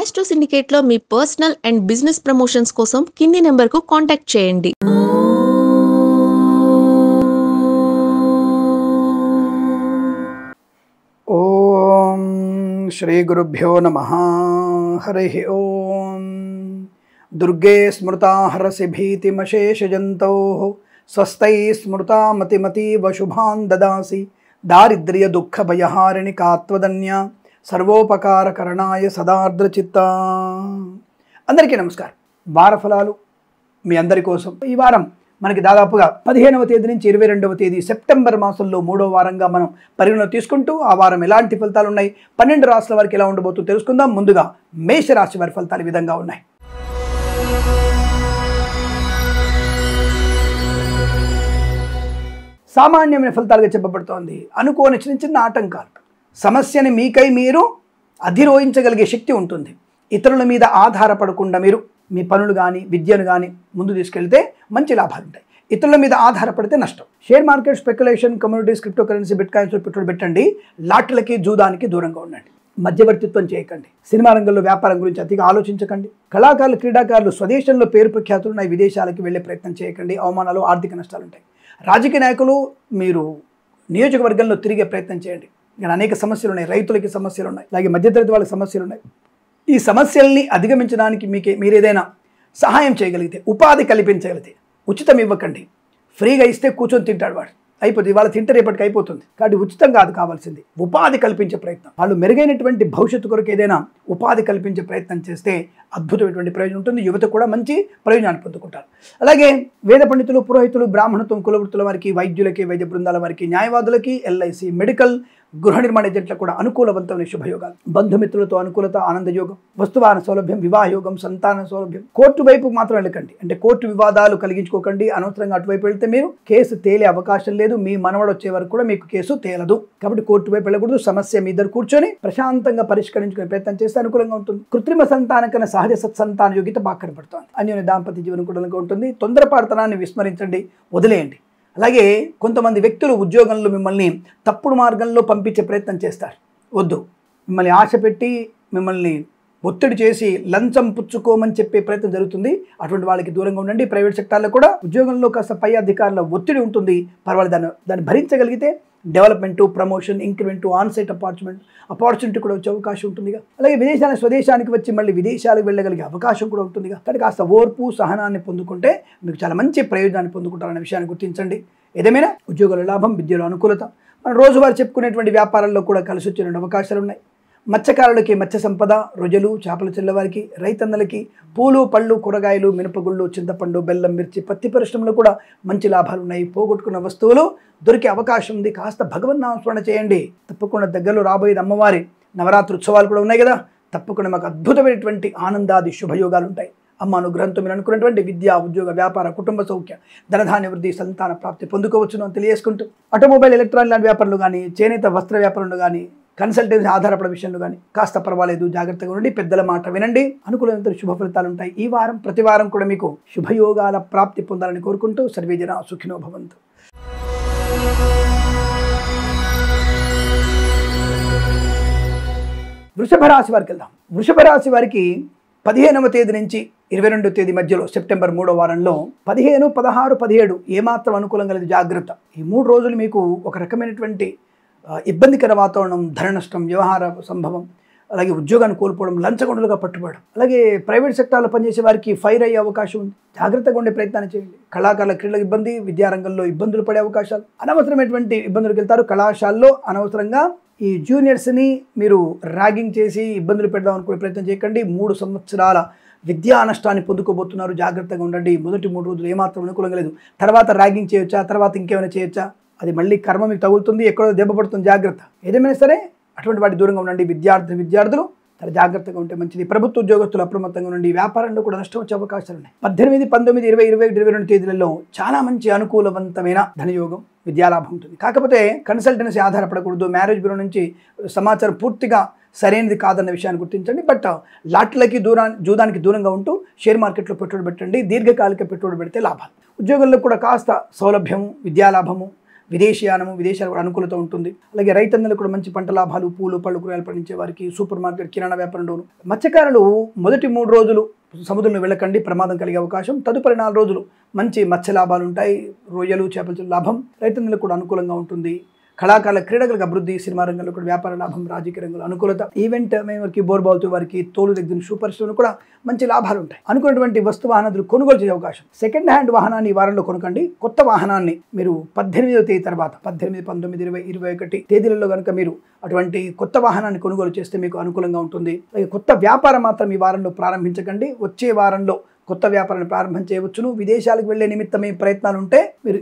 Astro సిండికేట్లో మీ personal and business promotions కోసం కింది నెంబర్కు కాంటాక్ట్ చేయండి. ఓం శ్రీ గురుభ్యో నమః. హరి ఓం. దుర్గే స్మృతా హరసి భీతిమశేషజంతో స్వస్థై స్మృతా మతిమతీవ శుభాన్ దదాసి దారిద్ర్య దుఃఖ భయహారిణి కాత్వదన్య సర్వోపకారకరణాయ సదార్ద్రచిత్త. అందరికీ నమస్కారం. వార ఫలాలు మీ అందరి కోసం. ఈ వారం మనకి దాదాపుగా 15వ తేదీ నుంచి 22వ తేదీ సెప్టెంబర్ మాసంలో 3వ వారంగా మనం పరిగణన తీసుకుంటూ ఆ వారం ఎలాంటి ఫలితాలు ఉన్నాయి, 12 రాశుల వారికి ఎలా ఉండబోతుందో తెలుసుకుందాం. ముందుగా మేషరాశి వారి ఫలితాలు ఈ విధంగా ఉన్నాయి. సామాన్యమైన ఫలితాలుగా చెప్పబడుతోంది. అనుకోని చిన్న చిన్న ఆటంకాలు, సమస్యని మీకై మీరు అధిరోహించగలిగే శక్తి ఉంటుంది. ఇతరుల మీద ఆధారపడకుండా మీరు మీ పనులు కానీ విద్యను కానీ ముందు తీసుకెళ్తే మంచి లాభాలు ఉంటాయి. ఇతరుల మీద ఆధారపడితే నష్టం. Share market, speculation, communities, cryptocurrency, bit coins పెట్టుబడి పెట్టండి. లాట్లకి జూదానికి దూరంగా ఉండండి. మధ్యవర్తిత్వం చేయకండి. సినిమా రంగంలో వ్యాపారం గురించి అతిగా ఆలోచించకండి. కళాకారులు, క్రీడాకారులు స్వదేశంలో పేరు ప్రఖ్యాతులున్న విదేశాలకి వెళ్లే ప్రయత్నం చేయకండి. అవమానాలు, ఆర్థిక నష్టాలు ఉంటాయి. రాజకీయ నాయకులు మీరు నియోజకవర్గంలో తిరిగే ప్రయత్నం చేయండి. ఇక్కడ అనేక సమస్యలు ఉన్నాయి. రైతులకి సమస్యలు ఉన్నాయి, అలాగే మధ్యతరగతి వాళ్ళకి సమస్యలు ఉన్నాయి. ఈ సమస్యల్ని అధిగమించడానికి మీరు ఏదైనా సహాయం చేయగలిగితే, ఉపాధి కల్పించగలిగితే, ఉచితం ఇవ్వకండి. ఫ్రీగా ఇస్తే కూర్చొని తింటాడు వాడు, అయిపోతుంది. ఇవాళ తింటే రేపటికి అయిపోతుంది. కాబట్టి ఉచితం కాదు కావాల్సింది, ఉపాధి కల్పించే ప్రయత్నం. వాళ్ళు మెరుగైనటువంటి భవిష్యత్తు కొరకు ఏదైనా ఉపాధి కల్పించే ప్రయత్నం చేస్తే అద్భుతమైనటువంటి ప్రయోజనం ఉంటుంది. యువత కూడా మంచి ప్రయోజనాన్ని పొందుకుంటారు. అలాగే వేద పండితులు, పురోహితులు, బ్రాహ్మణత్వం, కులవృత్తుల వారికి, వైద్యులకి, వైద్య బృందాల వారికి, న్యాయవాదులకి, ఎల్ఐసి, మెడికల్, గృహ నిర్మాణ ఏజెంట్లకు కూడా అనుకూలవంతమైన శుభయోగాలు. బంధుమిత్రులతో అనుకూలత, ఆనందయోగం, వస్తువాహన సౌలభ్యం, వివాహ యోగం, సంతాన సౌలభ్యం. కోర్టు వైపు మాత్రం వెళ్ళకండి. అంటే కోర్టు వివాదాలు కలిగించుకోకండి. అనవసరంగా అటువైపు వెళ్తే మీరు కేసు తేలే అవకాశం లేదు. మీ మనవడు వచ్చే వరకు కూడా మీకు కేసు తేలదు. కాబట్టి కోర్టు వైపు వెళ్ళకూడదు. సమస్య మీ ఇద్దరు కూర్చొని ప్రశాంతంగా పరిష్కరించుకునే ప్రయత్నం చేస్తే అనుకూలంగా ఉంటుంది. కృత్రిమ సంతానం కన్నా సహజ సత్సంతాన యోగ్యత బాగా కనపడుతుంది. అన్యోన్య దాంపత్య జీవనం కూడా ఉంటుంది. తొందరపాటుతనాన్ని విస్మరించండి, వదిలేయండి. అలాగే కొంతమంది వ్యక్తులు ఉద్యోగంలో మిమ్మల్ని తప్పుడు మార్గంలో పంపించే ప్రయత్నం చేస్తారు. వద్దు. మిమ్మల్ని ఆశ పెట్టి, మిమ్మల్ని ఒత్తిడి చేసి లంచం పుచ్చుకోమని చెప్పే ప్రయత్నం జరుగుతుంది. అటువంటి వాళ్ళకి దూరంగా ఉండండి. ప్రైవేట్ సెక్టార్లో కూడా ఉద్యోగంలో కాస్త పై అధికారుల ఒత్తిడి ఉంటుంది. పర్వాలేదు, దాన్ని భరించగలిగితే development, promotion, increment, onsite opportunity కూడా వచ్చే అవకాశం ఉంటుందిగా. అలాగే విదేశానికి, స్వదేశానికి వచ్చి మళ్ళీ విదేశాలకు వెళ్ళగలిగే అవకాశం కూడా ఉంటుందిగా. కానీ కాస్త ఓర్పు, సహనాన్ని పొందుకుంటే మీకు చాలా మంచి ప్రయోజనాన్ని పొందుకుంటారనే విషయాన్ని గుర్తించండి. ఏదేమైనా ఉద్యోగాల లాభం, విద్యలో అనుకూలత, మన రోజువారీ చెప్పుకునేటువంటి వ్యాపారాల్లో కూడా కలిసి వచ్చే అవకాశాలు ఉన్నాయి. మత్స్యకారులకి మత్స్య సంపద, రొయ్యలు, చేపల చెల్లవారికి, రైతన్నలకి పూలు, పళ్ళు, కూరగాయలు, మినపగుళ్ళు, చింతపండు, బెల్లం, మిర్చి, పత్తి పరిశ్రమలో కూడా మంచి లాభాలు ఉన్నాయి. పోగొట్టుకున్న వస్తువులు దొరికే అవకాశం ఉంది. కాస్త భగవన్నామస్మరణ చేయండి. తప్పకుండా దగ్గరలో రాబోయేది అమ్మవారి నవరాత్రి ఉత్సవాలు కూడా ఉన్నాయి కదా. తప్పకుండా మాకు అద్భుతమైనటువంటి ఆనందాది శుభయోగాలు ఉంటాయి. అమ్మ అనుగ్రహంతో మీరు అనుకున్నటువంటి విద్య, ఉద్యోగ, వ్యాపార, కుటుంబ సౌఖ్య, ధనధాన్య వృద్ధి, సంతాన ప్రాప్తి పొందుకోవచ్చును అని తెలియజేసుకుంటూ, ఆటోమొబైల్, ఎలక్ట్రానిక్ లాంటి వ్యాపారంలో కానీ, చేనేత వస్త్ర వ్యాపారంలో కానీ, కన్సల్టెన్సీ ఆధారపడే విషయంలో కానీ కాస్త పర్వాలేదు, జాగ్రత్తగా ఉండి పెద్దల మాట వినండి. అనుకూలమైన శుభ ఫలితాలు ఉంటాయి. ఈ వారం ప్రతి వారం కూడా మీకు శుభయోగాల ప్రాప్తి పొందాలని కోరుకుంటూ సర్వేజన సుఖినో భవంతు. వృషభ రాశి వారికి వెళ్దాం. వృషభ రాశి వారికి 15వ తేదీ నుంచి 22వ తేదీ మధ్యలో సెప్టెంబర్ 3వ వారంలో 15, 16, 17 ఏమాత్రం అనుకూలంగా లేదు. జాగ్రత్త. ఈ 3 రోజులు మీకు ఒక రకమైనటువంటి ఇబ్బందికర వాతావరణం, ధన నష్టం, వ్యవహార సంభవం, అలాగే ఉద్యోగాన్ని కోల్పోవడం, లంచగొండలుగా పట్టుబడడం. అలాగే ప్రైవేట్ సెక్టార్లో పనిచేసే వారికి ఫైర్ అయ్యే అవకాశం ఉంది. జాగ్రత్తగా ఉండే ప్రయత్నాన్ని చేయండి. కళాకారుల, క్రీడలకు ఇబ్బంది, విద్యారంగంలో ఇబ్బందులు పడే అవకాశాలు, అనవసరమైనటువంటి ఇబ్బందులకు వెళ్తారు. కళాశాలలో అనవసరంగా ఈ జూనియర్స్ని మీరు ర్యాగింగ్ చేసి ఇబ్బందులు పెడదాం అనుకునే ప్రయత్నం చేయకండి. 3 సంవత్సరాల విద్యా నష్టాన్ని పొందుకోబోతున్నారు. జాగ్రత్తగా ఉండండి. మొదటి 3 రోజులు ఏమాత్రం అనుకూలంగా లేదు. తర్వాత ర్యాగింగ్ చేయొచ్చా, తర్వాత ఇంకేమైనా చేయొచ్చా, అది మళ్ళీ కర్మ మీకు తగులుతుంది, ఎక్కడో దెబ్బ పడుతుంది. జాగ్రత్త. ఏదేమైనా సరే అటువంటి వాటి దూరంగా ఉండండి. విద్యార్థులు చాలా జాగ్రత్తగా ఉంటే మంచిది. ప్రభుత్వ ఉద్యోగస్తులు అప్రమత్తంగా ఉండండి. వ్యాపారంలో కూడా నష్టం వచ్చే అవకాశాలు ఉన్నాయి. 18, 19, 20, 21, 22 తేదీలలో చాలా మంచి అనుకూలవంతమైన ధనయోగం, విద్యాలాభం ఉంటుంది. కాకపోతే కన్సల్టెన్సీ ఆధారపడకూడదు. మ్యారేజ్ బ్యూరో నుంచి సమాచారం పూర్తిగా సరైనది కాదన్న విషయాన్ని గుర్తించండి. బట్ లాట్లకి జూదానికి దూరంగా ఉంటూ షేర్ మార్కెట్లో పెట్టుబడి పెట్టండి. దీర్ఘకాలిక పెట్టుబడి పెడితే లాభాలు. ఉద్యోగంలో కూడా కాస్త సౌలభ్యము, విద్యాలాభము, విదేశీయానము, విదేశాలు కూడా అనుకూలత ఉంటుంది. అలాగే రైతన్నలు కూడా మంచి పంట లాభాలు, పూలు పళ్ళు కూరగాయలు పండించే వారికి, సూపర్ మార్కెట్ కిరాణా వ్యాపారంలోను. మత్స్యకారులు మొదటి 3 రోజులు సముద్రంలో వెళ్ళకండి, ప్రమాదం కలిగే అవకాశం. తదుపరి 4 రోజులు మంచి మత్స్య లాభాలు ఉంటాయి. రొయ్యలు, చేపల లాభం రైతన్నలకు కూడా అనుకూలంగా ఉంటుంది. కళాకారుల క్రీడలకు అభివృద్ధి, సినిమా రంగంలో కూడా వ్యాపార లాభం, రాజకీయ రంగంలో అనుకూలత, ఈవెంట్ వారికి, బోర్బాల్తో వారికి, తోలు దగ్గర షూ పరిశ్రమలు కూడా మంచి లాభాలు ఉంటాయి. అనుకున్నటువంటి వస్తు వాహనాలు కొనుగోలు చేసే అవకాశం. సెకండ్ హ్యాండ్ వాహనాన్ని ఈ వారంలో కొనకండి. కొత్త వాహనాన్ని మీరు 18వ తేదీ తర్వాత 18, 19, 20, 21 తేదీలలో కనుక మీరు అటువంటి కొత్త వాహనాన్ని కొనుగోలు చేస్తే మీకు అనుకూలంగా ఉంటుంది. అలాగే కొత్త వ్యాపారం మాత్రం ఈ వారంలో ప్రారంభించకండి. వచ్చే వారంలో కొత్త వ్యాపారాన్ని ప్రారంభం చేయవచ్చును. విదేశాలకు వెళ్లే నిమిత్తమే ప్రయత్నాలు ఉంటే మీరు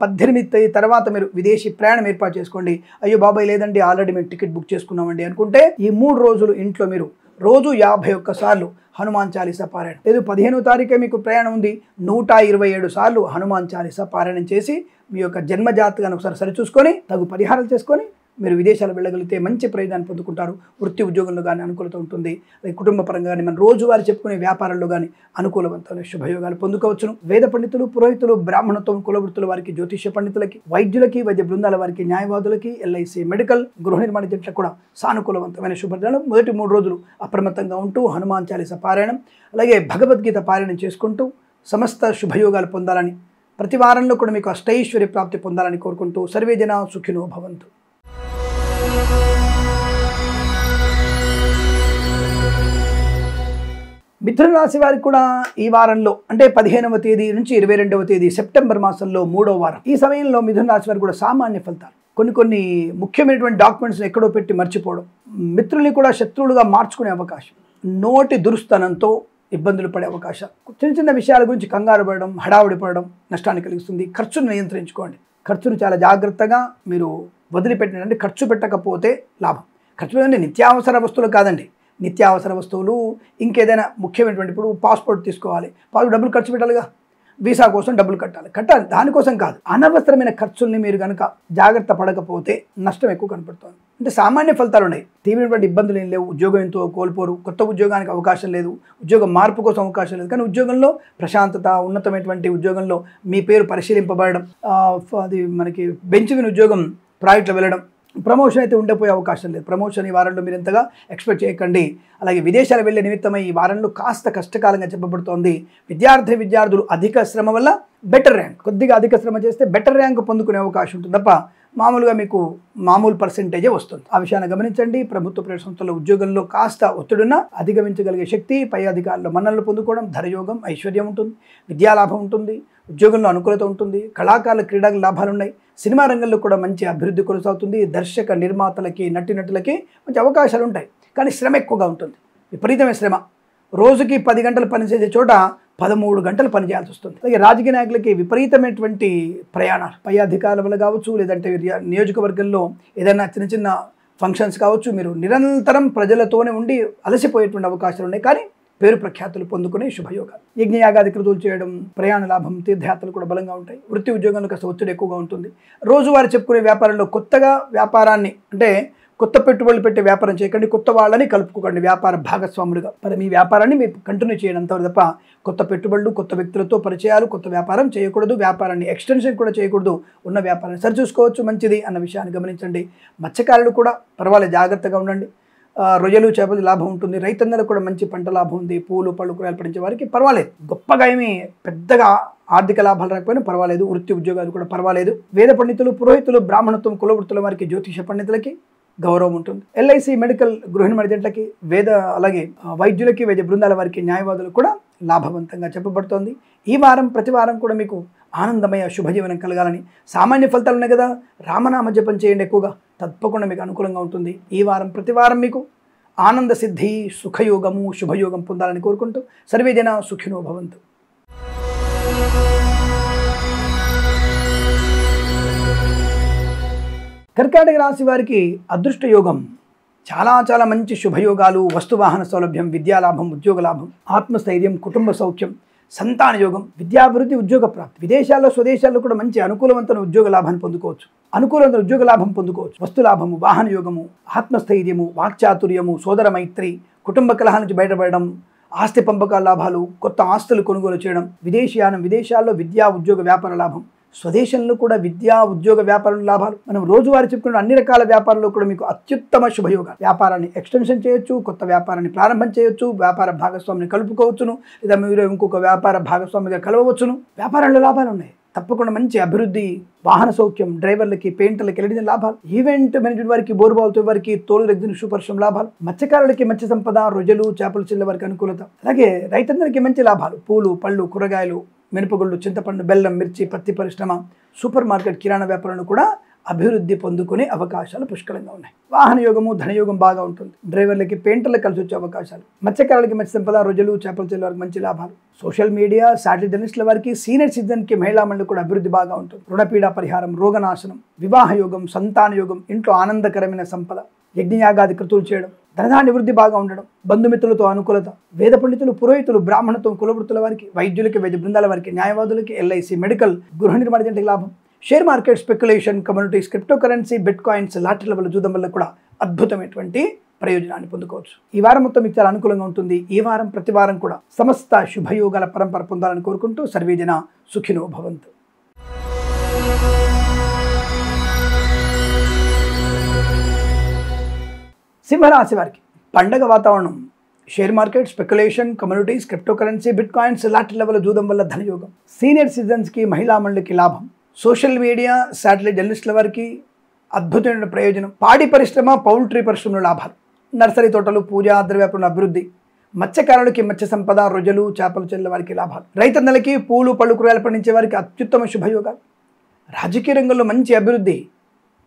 18 తర్వాత మీరు విదేశీ ప్రయాణం ఏర్పాటు చేసుకోండి. అయ్యో బాబాయ్ లేదండి ఆల్రెడీ మేము టికెట్ బుక్ చేసుకున్నామండి అనుకుంటే ఈ 3 రోజులు ఇంట్లో మీరు రోజు 51 సార్లు హనుమాన్ చాలీసా పారాయణం, లేదు 15వ తారీఖే మీకు ప్రయాణం ఉంది 127 సార్లు హనుమాన్ చాలీసా పారాయణం చేసి మీ యొక్క జన్మజాతకాన్ని ఒకసారి సరిచూసుకొని తగు పరిహారాలు చేసుకొని మీరు విదేశాలు వెళ్ళగలిగితే మంచి ప్రయోజనాన్ని పొందుకుంటారు. వృత్తి ఉద్యోగంలో కానీ అనుకూలత ఉంటుంది. కుటుంబ పరంగా కానీ మన రోజువారీ చెప్పుకునే వ్యాపారంలో కానీ అనుకూలవంతమైన శుభయోగాలు పొందుకోవచ్చును. వేద పండితులు, పురోహితులు, బ్రాహ్మణత్వం, కులవృత్తుల వారికి, జ్యోతిష్య పండితులకి, వైద్యులకి, వైద్య బృందాల వారికి, న్యాయవాదులకి, ఎల్ఐసి, మెడికల్, గృహ నిర్మాణ జట్లకు కూడా సానుకూలవంతమైన శుభదినాలు. మొదటి 3 రోజులు అప్రమత్తంగా ఉంటూ హనుమాన్ చాలీసా పారాయణం, అలాగే భగవద్గీత పారాయణం చేసుకుంటూ సమస్త శుభయోగాలు పొందాలని, ప్రతి వారంలో కూడా మీకు అష్టైశ్వర్య ప్రాప్తి పొందాలని కోరుకుంటూ సర్వే జనా సుఖినో భవంతు. మిథున రాశి వారికి కూడా ఈ వారంలో అంటే 15వ తేదీ నుంచి 22వ తేదీ సెప్టెంబర్ మాసంలో 3వ వారం, ఈ సమయంలో మిథున రాశి వారికి కూడా సామాన్య ఫలితాలు. కొన్ని ముఖ్యమైనటువంటి డాక్యుమెంట్స్ ఎక్కడో పెట్టి మర్చిపోవడం, మిత్రుల్ని కూడా శత్రువులుగా మార్చుకునే అవకాశం, నోటి దురుస్తనంతో ఇబ్బందులు పడే అవకాశం, చిన్న చిన్న విషయాల గురించి కంగారు పడడం, హడావుడి పడడం నష్టాన్ని కలిగిస్తుంది. ఖర్చును నియంత్రించుకోండి. ఖర్చును చాలా జాగ్రత్తగా మీరు వదిలిపెట్టినంటే ఖర్చు పెట్టకపోతే లాభం. ఖర్చు పెట్టండి నిత్యావసర వస్తువులు కాదండి, నిత్యావసర వస్తువులు ఇంకేదైనా ముఖ్యమైనటువంటి, ఇప్పుడు పాస్పోర్ట్ తీసుకోవాలి, డబ్బులు ఖర్చు పెట్టాలిగా, వీసా కోసం డబ్బులు కట్టాలి, దానికోసం కాదు. అనవసరమైన ఖర్చుల్ని మీరు కనుక జాగ్రత్త పడకపోతే నష్టం ఎక్కువ కనపడుతుంది. అంటే సామాన్య ఫలితాలు ఉన్నాయి, తీవ్రమైనటువంటి ఇబ్బందులు ఏం లేవు. ఉద్యోగం ఎంతో కోల్పోరు, కొత్త ఉద్యోగానికి అవకాశం లేదు, ఉద్యోగం మార్పు కోసం అవకాశం లేదు, కానీ ఉద్యోగంలో ప్రశాంతత, ఉన్నతమైనటువంటి ఉద్యోగంలో మీ పేరు పరిశీలింపబడడం, అది మనకి బెంచ్ ఉద్యోగం ప్రాజెక్టులో వెళ్ళడం, ప్రమోషన్ అయితే ఉండకపోయే అవకాశం లేదు. ప్రమోషన్ ఈ వారంలో మీరు ఎంతగా ఎక్స్పెక్ట్ చేయకండి. అలాగే విదేశాలు వెళ్ళే నిమిత్తమై ఈ వారంలో కాస్త కష్టకాలంగా చెప్పబడుతోంది. విద్యార్థులు అధిక శ్రమ వల్ల బెటర్ ర్యాంక్, కొద్దిగా అధిక శ్రమ చేస్తే బెటర్ ర్యాంక్ పొందుకునే అవకాశం ఉంటుంది తప్ప మామూలుగా మీకు మామూలు పర్సెంటేజే వస్తుంది. ఆ విషయాన్ని గమనించండి. ప్రభుత్వ ప్రైవేట్ సంస్థల ఉద్యోగంలో కాస్త ఒత్తిడిన అధిగమించగలిగే శక్తి, పై అధికారుల మన్ననలు పొందుకోవడం, ధనయోగం, ఐశ్వర్యం ఉంటుంది, విద్యాలాభం ఉంటుంది, ఉద్యోగంలో అనుకూలత ఉంటుంది, కళాకారుల క్రీడల లాభాలు ఉన్నాయి, సినిమా రంగంలో కూడా మంచి అభివృద్ధి కొనసాగుతుంది, దర్శక నిర్మాతలకి, నటీనటులకి మంచి అవకాశాలు ఉంటాయి. కానీ శ్రమ ఎక్కువగా ఉంటుంది, విపరీతమైన శ్రమ. రోజుకి 10 గంటలు పనిచేసే చోట 13 గంటలు పనిచేయాల్సి వస్తుంది. అలాగే రాజకీయ నాయకులకి విపరీతమైనటువంటి ప్రయాణాలు, పై అధికారుల వల్ల కావచ్చు, లేదంటే నియోజకవర్గంలో ఏదైనా చిన్న చిన్న ఫంక్షన్స్ కావచ్చు, మీరు నిరంతరం ప్రజలతోనే ఉండి అలసిపోయేటువంటి అవకాశాలు ఉన్నాయి. కానీ పేరు ప్రఖ్యాతులు పొందుకునే శుభయోగాలు. యజ్ఞయాగాది క్రతువులు చేయడం, ప్రయాణ లాభం, తీర్థయాత్రలు కూడా బలంగా ఉంటాయి. వృత్తి ఉద్యోగంలో కాస్త ఒత్తిడి ఎక్కువగా ఉంటుంది. రోజువారీ చెప్పుకునే వ్యాపారంలో కొత్తగా వ్యాపారాన్ని అంటే కొత్త పెట్టుబడులు పెట్టే వ్యాపారం చేయకండి, కొత్త వాళ్ళని కలుపుకోకండి వ్యాపార భాగస్వాములుగా. మరి మీ వ్యాపారాన్ని మీరు కంటిన్యూ చేయడం అంతవరకు తప్ప కొత్త పెట్టుబడులు, కొత్త వ్యక్తులతో పరిచయాలు, కొత్త వ్యాపారం చేయకూడదు. వ్యాపారాన్ని ఎక్స్టెన్షన్ కూడా చేయకూడదు. ఉన్న వ్యాపారాన్ని సరిచూసుకోవచ్చు, మంచిది అన్న విషయాన్ని గమనించండి. మత్స్యకారులు కూడా పర్వాలేదు, జాగ్రత్తగా ఉండండి. రొయ్యలు, చేపలు లాభం ఉంటుంది. రైతన్నలకు కూడా మంచి పంట లాభం ఉంది. పూలు పళ్ళు కూరగాయలు పండించే వారికి పర్వాలేదు, గొప్పగా ఏమీ పెద్దగా ఆర్థిక లాభాలు రాకపోయినా పర్వాలేదు. వృత్తి ఉద్యోగాలు కూడా పర్వాలేదు. వేద పండితులు, పురోహితులు, బ్రాహ్మణత్వం, కులవృత్తుల వారికి, జ్యోతిష పండితులకి గౌరవం ఉంటుంది. ఎల్ఐసి, మెడికల్, గృహ నిర్మాణ జట్లకి, అలాగే వైద్యులకి, వైద్య బృందాల వారికి, న్యాయవాదులకు కూడా లాభవంతంగా చెప్పబడుతోంది. ఈ వారం ప్రతి వారం కూడా మీకు ఆనందమయ శుభజీవనం కలగాలని, సామాన్య ఫలితాలు ఉన్నాయి కదా, రామనామ జపం చేయండి ఎక్కువగా, తప్పకుండా మీకు అనుకూలంగా ఉంటుంది. ఈ వారం ప్రతి వారం మీకు ఆనంద సిద్ధి, సుఖయోగము, శుభయోగం పొందాలని కోరుకుంటూ సర్వే జన సుఖినో భవంతు. కర్కాటక రాశి వారికి అదృష్ట యోగం, చాలా మంచి శుభయోగాలు, వస్తువాహన సౌలభ్యం, విద్యాలాభం, ఉద్యోగ లాభం, ఆత్మస్థైర్యం, కుటుంబ సౌఖ్యం, సంతాన యోగం, విద్యాభివృద్ధి, ఉద్యోగ ప్రాప్తి. విదేశాల్లో, స్వదేశాల్లో కూడా మంచి అనుకూలవంతమైన ఉద్యోగ లాభాన్ని పొందుకోవచ్చు. అనుకూలమైన ఉద్యోగ లాభం పొందుకోవచ్చు. వస్తు లాభము, వాహన యోగము, ఆత్మస్థైర్యము, వాక్చాతుర్యము, సోదర మైత్రి, కుటుంబ కలహాల నుంచి బయటపడడం, ఆస్తి పంపకాల లాభాలు, కొత్త ఆస్తులు కొనుగోలు చేయడం, విదేశీయానం, విదేశాల్లో విద్యా, ఉద్యోగ, వ్యాపార లాభం, స్వదేశంలో కూడా విద్యా ఉద్యోగ వ్యాపారం లాభాలు. మనం రోజువారీ చెప్పుకున్న అన్ని రకాల వ్యాపారాల్లో కూడా మీకు అత్యుత్తమ శుభయోగాలు. వ్యాపారాన్ని ఎక్స్టెన్షన్ చేయొచ్చు, కొత్త వ్యాపారాన్ని ప్రారంభం చేయొచ్చు, వ్యాపార భాగస్వామిని కలుపుకోవచ్చును, లేదా మీరు ఇంకొక వ్యాపార భాగస్వామిగా కలవవచ్చును. వ్యాపారంలో లాభాలు ఉన్నాయి. తప్పకుండా మంచి అభివృద్ధి, వాహన సౌఖ్యం, డ్రైవర్లకి, పెయింటర్లకి, ఎల్ఈడి లాభాలు, ఈవెంట్ మేనేజ్మెంట్ వారికి, బోరుబావుతో వారికి, తోలు ఎగ్జిబిషన్ పరిశ్రమ లాభాలు, మత్స్యకారులకి మంచి సంపద, రొయ్యలు, చేపల చిల్ల వారికి అనుకూలత. అలాగే రైతులందరికీ మంచి లాభాలు. పూలు, పళ్ళు, కూరగాయలు, మినపగుళ్ళు, చింతపండు, బెల్లం, మిర్చి, పత్తి పరిశ్రమ, సూపర్ మార్కెట్, కిరాణా వ్యాపారాలను కూడా అభివృద్ధి పొందుకునే అవకాశాలు పుష్కలంగా ఉన్నాయి. వాహన యోగము, ధనయోగం బాగా ఉంటుంది. డ్రైవర్లకి, పెయింటర్లకు కలిసి వచ్చే అవకాశాలు, మత్స్యకారులకి మంచి సంపద, రొయ్యలు, చేపల చెల్లి వారికి మంచి లాభాలు. సోషల్ మీడియా, శాటిలైట్ జర్నలిస్టుల వారికి, సీనియర్ సిటిజన్కి, మహిళా మండలి కూడా అభివృద్ధి బాగా ఉంటుంది. రుణపీడ పరిహారం, రోగనాశనం, వివాహ యోగం, సంతాన యోగం, ఇంట్లో ఆనందకరమైన సంపద, యజ్ఞయాగాది కృతులు చేయడం, ధనధాన్య వృద్ధి బాగా ఉండడం, బంధుమిత్రులతో అనుకూలత, వేద పండితులు, పురోహితులు, బ్రాహ్మణత్వం, కులవృత్తుల వారికి, వైద్యులకి, వైద్య బృందాల వారికి, న్యాయవాదులకి, ఎల్ఐసి, మెడికల్, గృహ నిర్మాణ జంటకి లాభం. Share market, speculation, communities, cryptocurrency, bitcoins, లాటరీల వల్ల, జూదం వల్ల కూడా అద్భుతమైనటువంటి ప్రయోజనాన్ని పొందుకోవచ్చు. ఈ వారం మొత్తం మీకు చాలా అనుకూలంగా ఉంటుంది. ఈ వారం ప్రతి వారం కూడా సమస్త శుభయోగాల పరంపర పొందాలని కోరుకుంటూ సర్వేజన సుఖినో భవంతు. సింహరాశి వారికి పండగ వాతావరణం. Share market, speculation, communities, cryptocurrency, bitcoins, లాటరీల వల్ల, జూదం వల్ల ధనయోగం. సీనియర్ సిటిజన్స్కి, మహిళా మండలికి లాభం. సోషల్ మీడియా, శాటిలైట్ జర్నలిస్టుల వారికి అద్భుతమైన ప్రయోజనం. పాడి పరిశ్రమ, పౌల్ట్రీ పరిశ్రమలో లాభాలు. నర్సరీ తోటలు, పూజా ద్రవ్యాపారం అభివృద్ధి. మత్స్యకారులకి మత్స్య సంపద, రొయ్యలు, చేపల చెల్ల వారికి లాభాలు. రైతన్నలకి, పూలు, పళ్ళు, కూరగాయలు పండించే వారికి అత్యుత్తమ శుభయోగాలు. రాజకీయ రంగంలో మంచి అభివృద్ధి.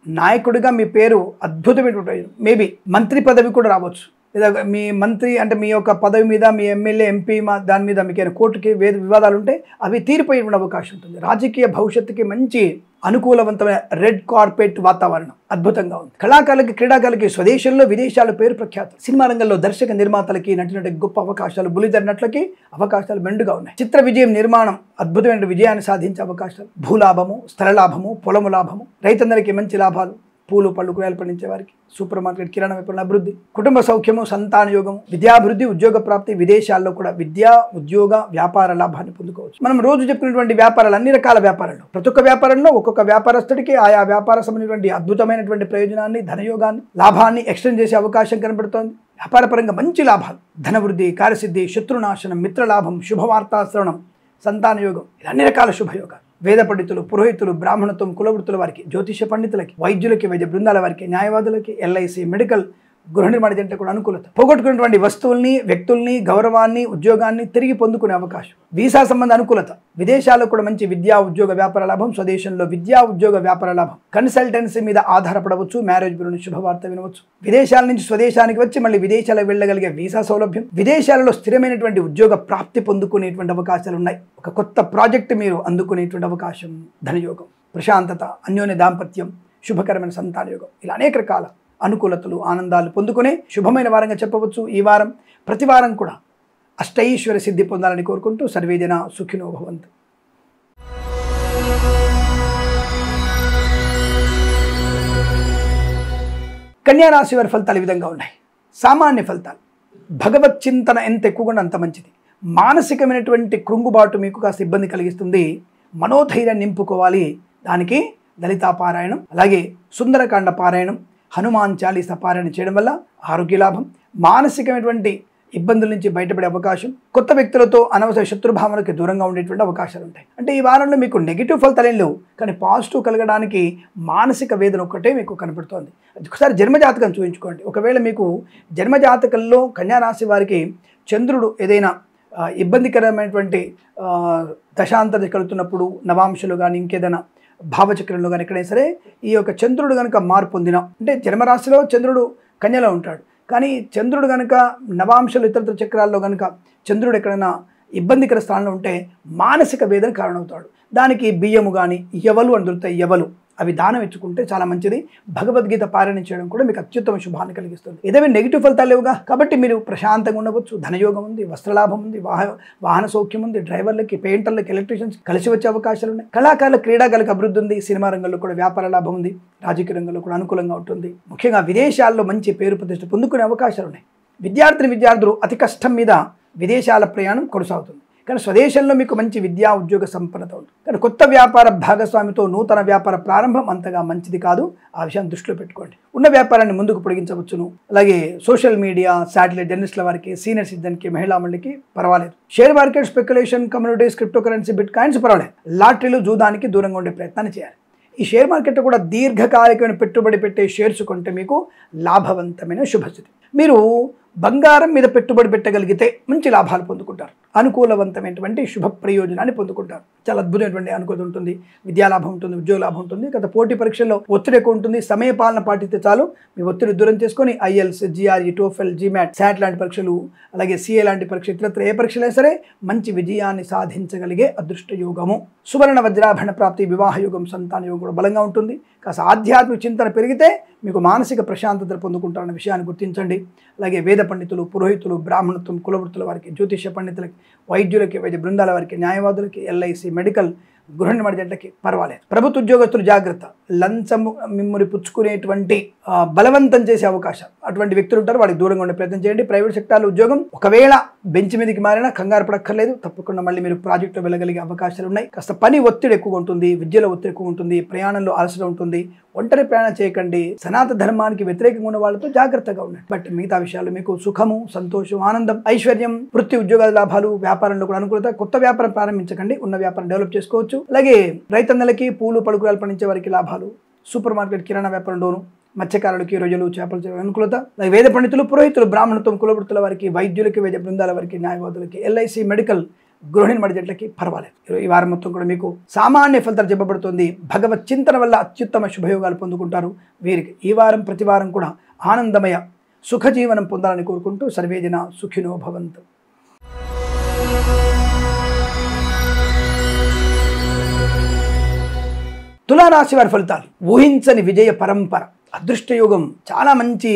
నాయకుడిగా మీ పేరు అద్భుతమైన ప్రయోజనం. మేబీ మంత్రి పదవి కూడా రావచ్చు, లేదా మీ మంత్రి అంటే మీ యొక్క పదవి మీద, మీ ఎమ్మెల్యే, ఎంపీ దాని మీద మీకు కోర్టుకి వివాదాలు ఉంటే అవి తీరిపోయే అవకాశం ఉంటుంది. రాజకీయ భవిష్యత్తుకి మంచి అనుకూలవంతమైన రెడ్ కార్పెట్ వాతావరణం అద్భుతంగా ఉంది. కళాకారులకి, క్రీడాకారులకి స్వదేశంలో, విదేశాల్లో పేరు ప్రఖ్యాతులు. సినిమా రంగంలో దర్శక నిర్మాతలకి, నటినటికి గొప్ప అవకాశాలు, బులిధర్ నటులకి అవకాశాలు మెండుగా ఉన్నాయి. చిత్ర విజయం, నిర్మాణం అద్భుతమైన విజయాన్ని సాధించే అవకాశాలు. భూలాభము, స్థల లాభము, పొలము లాభము. రైతందరికీ మంచి లాభాలు. పూలు, పళ్ళు, కూరగాయలు పండించే వారికి, సూపర్ మార్కెట్, కిరాణా వ్యాపారం అభివృద్ధి. కుటుంబ సౌఖ్యము, సంతాన యోగము, విద్యాభివృద్ధి, ఉద్యోగ ప్రాప్తి. విదేశాల్లో కూడా విద్యా, ఉద్యోగ, వ్యాపార లాభాన్ని పొందుకోవచ్చు. మనం రోజు చెప్పుకున్నటువంటి వ్యాపారాలు, అన్ని రకాల వ్యాపారాలు, ప్రతి ఒక్క వ్యాపారంలో ఒక్కొక్క వ్యాపారస్తుడికి ఆయా వ్యాపార సంబంధించినటువంటి అద్భుతమైనటువంటి ప్రయోజనాన్ని, ధనయోగాన్ని, లాభాన్ని ఎక్స్టెండ్ చేసే అవకాశం కనబడుతోంది. వ్యాపారపరంగా మంచి లాభాలు, ధనవృద్ధి, కార్యసిద్ధి, శత్రునాశనం, మిత్రలాభం, శుభవార్తా శ్రవణం, సంతాన యోగం, ఇలా అన్ని రకాల శుభయోగాలు. వేద పండితులు, పురోహితులు, బ్రాహ్మణత్వం, కులవృత్తుల వారికి, జ్యోతిష పండితులకి, వైద్యులకి, వైద్య బృందాల వారికి, న్యాయవాదులకి, ఎల్ఐసి, మెడికల్, గృహ నిర్మాణ జంట కూడా అనుకూలత. పోగొట్టుకున్నటువంటి వస్తువుల్ని, వ్యక్తుల్ని, గౌరవాన్ని, ఉద్యోగాన్ని తిరిగి పొందుకునే అవకాశం. వీసా సంబంధ అనుకూలత. విదేశాల్లో కూడా మంచి విద్యా, ఉద్యోగ, వ్యాపార లాభం. స్వదేశంలో విద్యా, ఉద్యోగ, వ్యాపార లాభం. కన్సల్టెన్సీ మీద ఆధారపడవచ్చు. మ్యారేజ్ బ్యూరో నుంచి శుభవార్త వినవచ్చు. విదేశాల నుంచి స్వదేశానికి వచ్చి మళ్ళీ విదేశాలకు వెళ్ళగలిగే వీసా సౌలభ్యం. విదేశాలలో స్థిరమైనటువంటి ఉద్యోగ ప్రాప్తి పొందుకునేటువంటి అవకాశాలు ఉన్నాయి. ఒక కొత్త ప్రాజెక్టు మీరు అందుకునేటువంటి అవకాశం. ధనయోగం, ప్రశాంతత, అన్యోన్య దాంపత్యం, శుభకరమైన సంతాన యోగం, ఇలా అనేక రకాల అనుకూలతలు, ఆనందాలు పొందుకునే శుభమైన వారంగా చెప్పవచ్చు. ఈ వారం ప్రతి వారం కూడా అష్టైశ్వర్య సిద్ధి పొందాలని కోరుకుంటూ సర్వేజన సుఖినో భవంతు. కన్యా రాశి వారి ఫలితాలు ఈ విధంగా ఉన్నాయి. సామాన్య ఫలితాలు. భగవత్ చింతన ఎంత ఎక్కువగా అంత మంచిది. మానసికమైనటువంటి కృంగుబాటు మీకు కాస్త ఇబ్బంది కలిగిస్తుంది. మనోధైర్యాన్ని నింపుకోవాలి. దానికి లలితా పారాయణం, అలాగే సుందరకాండ పారాయణం, హనుమాన్ చాలీసా పారాయణ చేయడం వల్ల ఆరోగ్య లాభం, మానసికమైనటువంటి ఇబ్బందుల నుంచి బయటపడే అవకాశం, కొత్త వ్యక్తులతో అనవసర శత్రుభావనకి దూరంగా ఉండేటువంటి అవకాశాలు ఉంటాయి. అంటే ఈ వారంలో మీకు నెగిటివ్ ఫలితాలు ఏం లేవు, కానీ పాజిటివ్ కలగడానికి మానసిక వేదన ఒక్కటే మీకు కనపడుతోంది. ఒకసారి జన్మజాతకం చూపించుకోండి. ఒకవేళ మీకు జన్మజాతకంలో కన్యారాశి వారికి చంద్రుడు ఏదైనా ఇబ్బందికరమైనటువంటి దశాంతర కలుగుతున్నప్పుడు, నవాంశలు కానీ ఇంకేదైనా భావచక్రంలో కానీ ఎక్కడైనా సరే ఈ యొక్క చంద్రుడు కనుక మార్పు పొందిన, అంటే జన్మరాశిలో చంద్రుడు కన్యలో ఉంటాడు, కానీ చంద్రుడు కనుక నవాంశలు ఇతర చక్రాల్లో కనుక చంద్రుడు ఎక్కడైనా ఇబ్బందికర స్థానంలో ఉంటే మానసిక వేదన కారణమవుతాడు. దానికి బియ్యము కానీ యవలు అని దొరుకుతాయి, యవలు, అవి దానం ఇచ్చుకుంటే చాలా మంచిది. భగవద్గీత పారాయణం చేయడం కూడా మీకు అత్యుత్తమ శుభాన్ని కలిగిస్తుంది. ఏదైనా నెగిటివ్ ఫలితాలు లేవుగా, కాబట్టి మీరు ప్రశాంతంగా ఉండవచ్చు. ధనయోగం ఉంది, వస్త్రలాభం ఉంది, వాహన సౌఖ్యం ఉంది, డ్రైవర్లకి, పెయింటర్లకి, ఎలక్ట్రీషియన్స్ కలిసి వచ్చే అవకాశాలు ఉన్నాయి. కళాకారుల, క్రీడాకారులకు అభివృద్ధి ఉంది. సినిమా రంగంలో కూడా వ్యాపార లాభం ఉంది. రాజకీయ రంగంలో కూడా అనుకూలంగా ఉంటుంది. ముఖ్యంగా విదేశాల్లో మంచి పేరు ప్రతిష్ట పొందుకునే అవకాశాలు ఉన్నాయి. విద్యార్థులు అతి కష్టం మీద విదేశాల ప్రయాణం కొనసాగుతుంది. కానీ స్వదేశంలో మీకు మంచి విద్యా ఉద్యోగ సంపన్నత ఉంటుంది. కానీ కొత్త వ్యాపార భాగస్వామితో నూతన వ్యాపార ప్రారంభం అంతగా మంచిది కాదు. ఆ విషయాన్ని దృష్టిలో పెట్టుకోండి. ఉన్న వ్యాపారాన్ని ముందుకు పొడిగించవచ్చును. అలాగే సోషల్ మీడియా, శాటిలైట్ జర్నలిస్టుల వారికి, సీనియర్ సిటిజన్కి, మహిళా మండలికి పర్వాలేదు. Share market, speculation, communities, cryptocurrency, bit coins పర్వాలేదు. లాటరీలు, జూదానికి దూరంగా ఉండే ప్రయత్నాన్ని చేయాలి. ఈ షేర్ మార్కెట్లో కూడా దీర్ఘకాలికమైన పెట్టుబడి పెట్టే షేర్స్ కొంటే మీకు లాభవంతమైన శుభస్థితి. మీరు బంగారం మీద పెట్టుబడి పెట్టగలిగితే మంచి లాభాలు పొందుకుంటారు. అనుకూలవంతమైనటువంటి శుభ ప్రయోజనాన్ని పొందుకుంటారు. చాలా అద్భుతమైనటువంటి అనుకూలత ఉంటుంది. విద్యాలాభం ఉంటుంది, ఉద్యోగ లాభం ఉంటుంది. గత పోటీ పరీక్షల్లో ఒత్తిడి ఎక్కువ ఉంటుంది. సమయపాలన పాటిస్తే చాలు. మీ ఒత్తిడి దూరం చేసుకొని IELTS, GRE, TOEFL, GMAT, SAT లాంటి పరీక్షలు, అలాగే సిఏ లాంటి పరీక్ష, ఇతరత్ర ఏ పరీక్షలైనా సరే మంచి విజయాన్ని సాధించగలిగే అదృష్ట యోగము. సువర్ణ వజ్రాభరణ ప్రాప్తి, వివాహ యోగం, సంతాన యోగం కూడా బలంగా ఉంటుంది. కాస్త ఆధ్యాత్మిక చింతన పెరిగితే మీకు మానసిక ప్రశాంతత పొందుకుంటారన్న విషయాన్ని గుర్తించండి. అలాగే వేద పండితులు, పురోహితులు, బ్రాహ్మణత్వం, కులవృత్తుల వారికి, జ్యోతిష పండితులకి, వైద్యులకి, వైద్య బృందాల వారికి, న్యాయవాదులకి, ఎల్ఐసి, మెడికల్, గృహ నిర్మాణ జంటకి పర్వాలేదు. ప్రభుత్వ ఉద్యోగస్తులు జాగ్రత్త. లంచము మిమ్మల్ని పుచ్చుకునేటువంటి బలవంతం చేసే అవకాశం అటువంటి వ్యక్తులు ఉంటారు. వాడికి దూరంగా ఉండే ప్రయత్నం చేయండి. ప్రైవేట్ సెక్టార్లో ఉద్యోగం ఒకవేళ బెంచ్ మీదకి మారినా కంగారు పడక్కర్లేదు. తప్పకుండా మళ్ళీ మీరు ప్రాజెక్టులో వెళ్ళగలిగే అవకాశాలు ఉన్నాయి. కాస్త పని ఒత్తిడి ఎక్కువ ఉంటుంది, విద్యలో ఒత్తిడి ఎక్కువ ఉంటుంది, ప్రయాణంలో అలసట ఉంటుంది. ఒంటరి ప్రయాణం చేయకండి. సనాతన ధర్మానికి వ్యతిరేకంగా ఉన్న వాళ్ళతో జాగ్రత్తగా ఉండండి. బట్ మిగతా విషయాలు మీకు సుఖము, సంతోషం, ఆనందం, ఐశ్వర్యం, వృత్తి ఉద్యోగాల లాభాలు, వ్యాపారంలో కూడా అనుకూలత. కొత్త వ్యాపారం ప్రారంభించకండి. ఉన్న వ్యాపారం డెవలప్ చేసుకోవచ్చు. అలాగే రైతన్నలకి, పూలు పలుకురాలు పండించే వారికి లాభాలు, సూపర్ మార్కెట్, కిరాణా వ్యాపారంలోను, మత్స్యకారులకి, రొయ్యలు, చేపలు అనుకూలత. వేద పండితులు, పురోహితులు, బ్రాహ్మణత్వం, కులవృత్తుల వారికి, వైద్యులకి, వైద్య బృందాల వారికి, న్యాయవాదులకి, ఎల్ఐసి, మెడికల్, గృహ నిర్మాణ జట్లకి పర్వాలేదు. ఈ వారం మొత్తం కూడా మీకు సామాన్య ఫలితాలు చెప్పబడుతుంది. భగవత్ చింతన వల్ల అత్యుత్తమ శుభయోగాలు పొందుకుంటారు. వీరికి ఈ వారం ప్రతి వారం కూడా ఆనందమయ సుఖజీవనం పొందాలని కోరుకుంటూ సర్వేజన సుఖినో భవంతు. తులారాశి వారి ఫలితాలు. ఊహించని విజయ పరంపర, అదృష్టయోగం, చాలా మంచి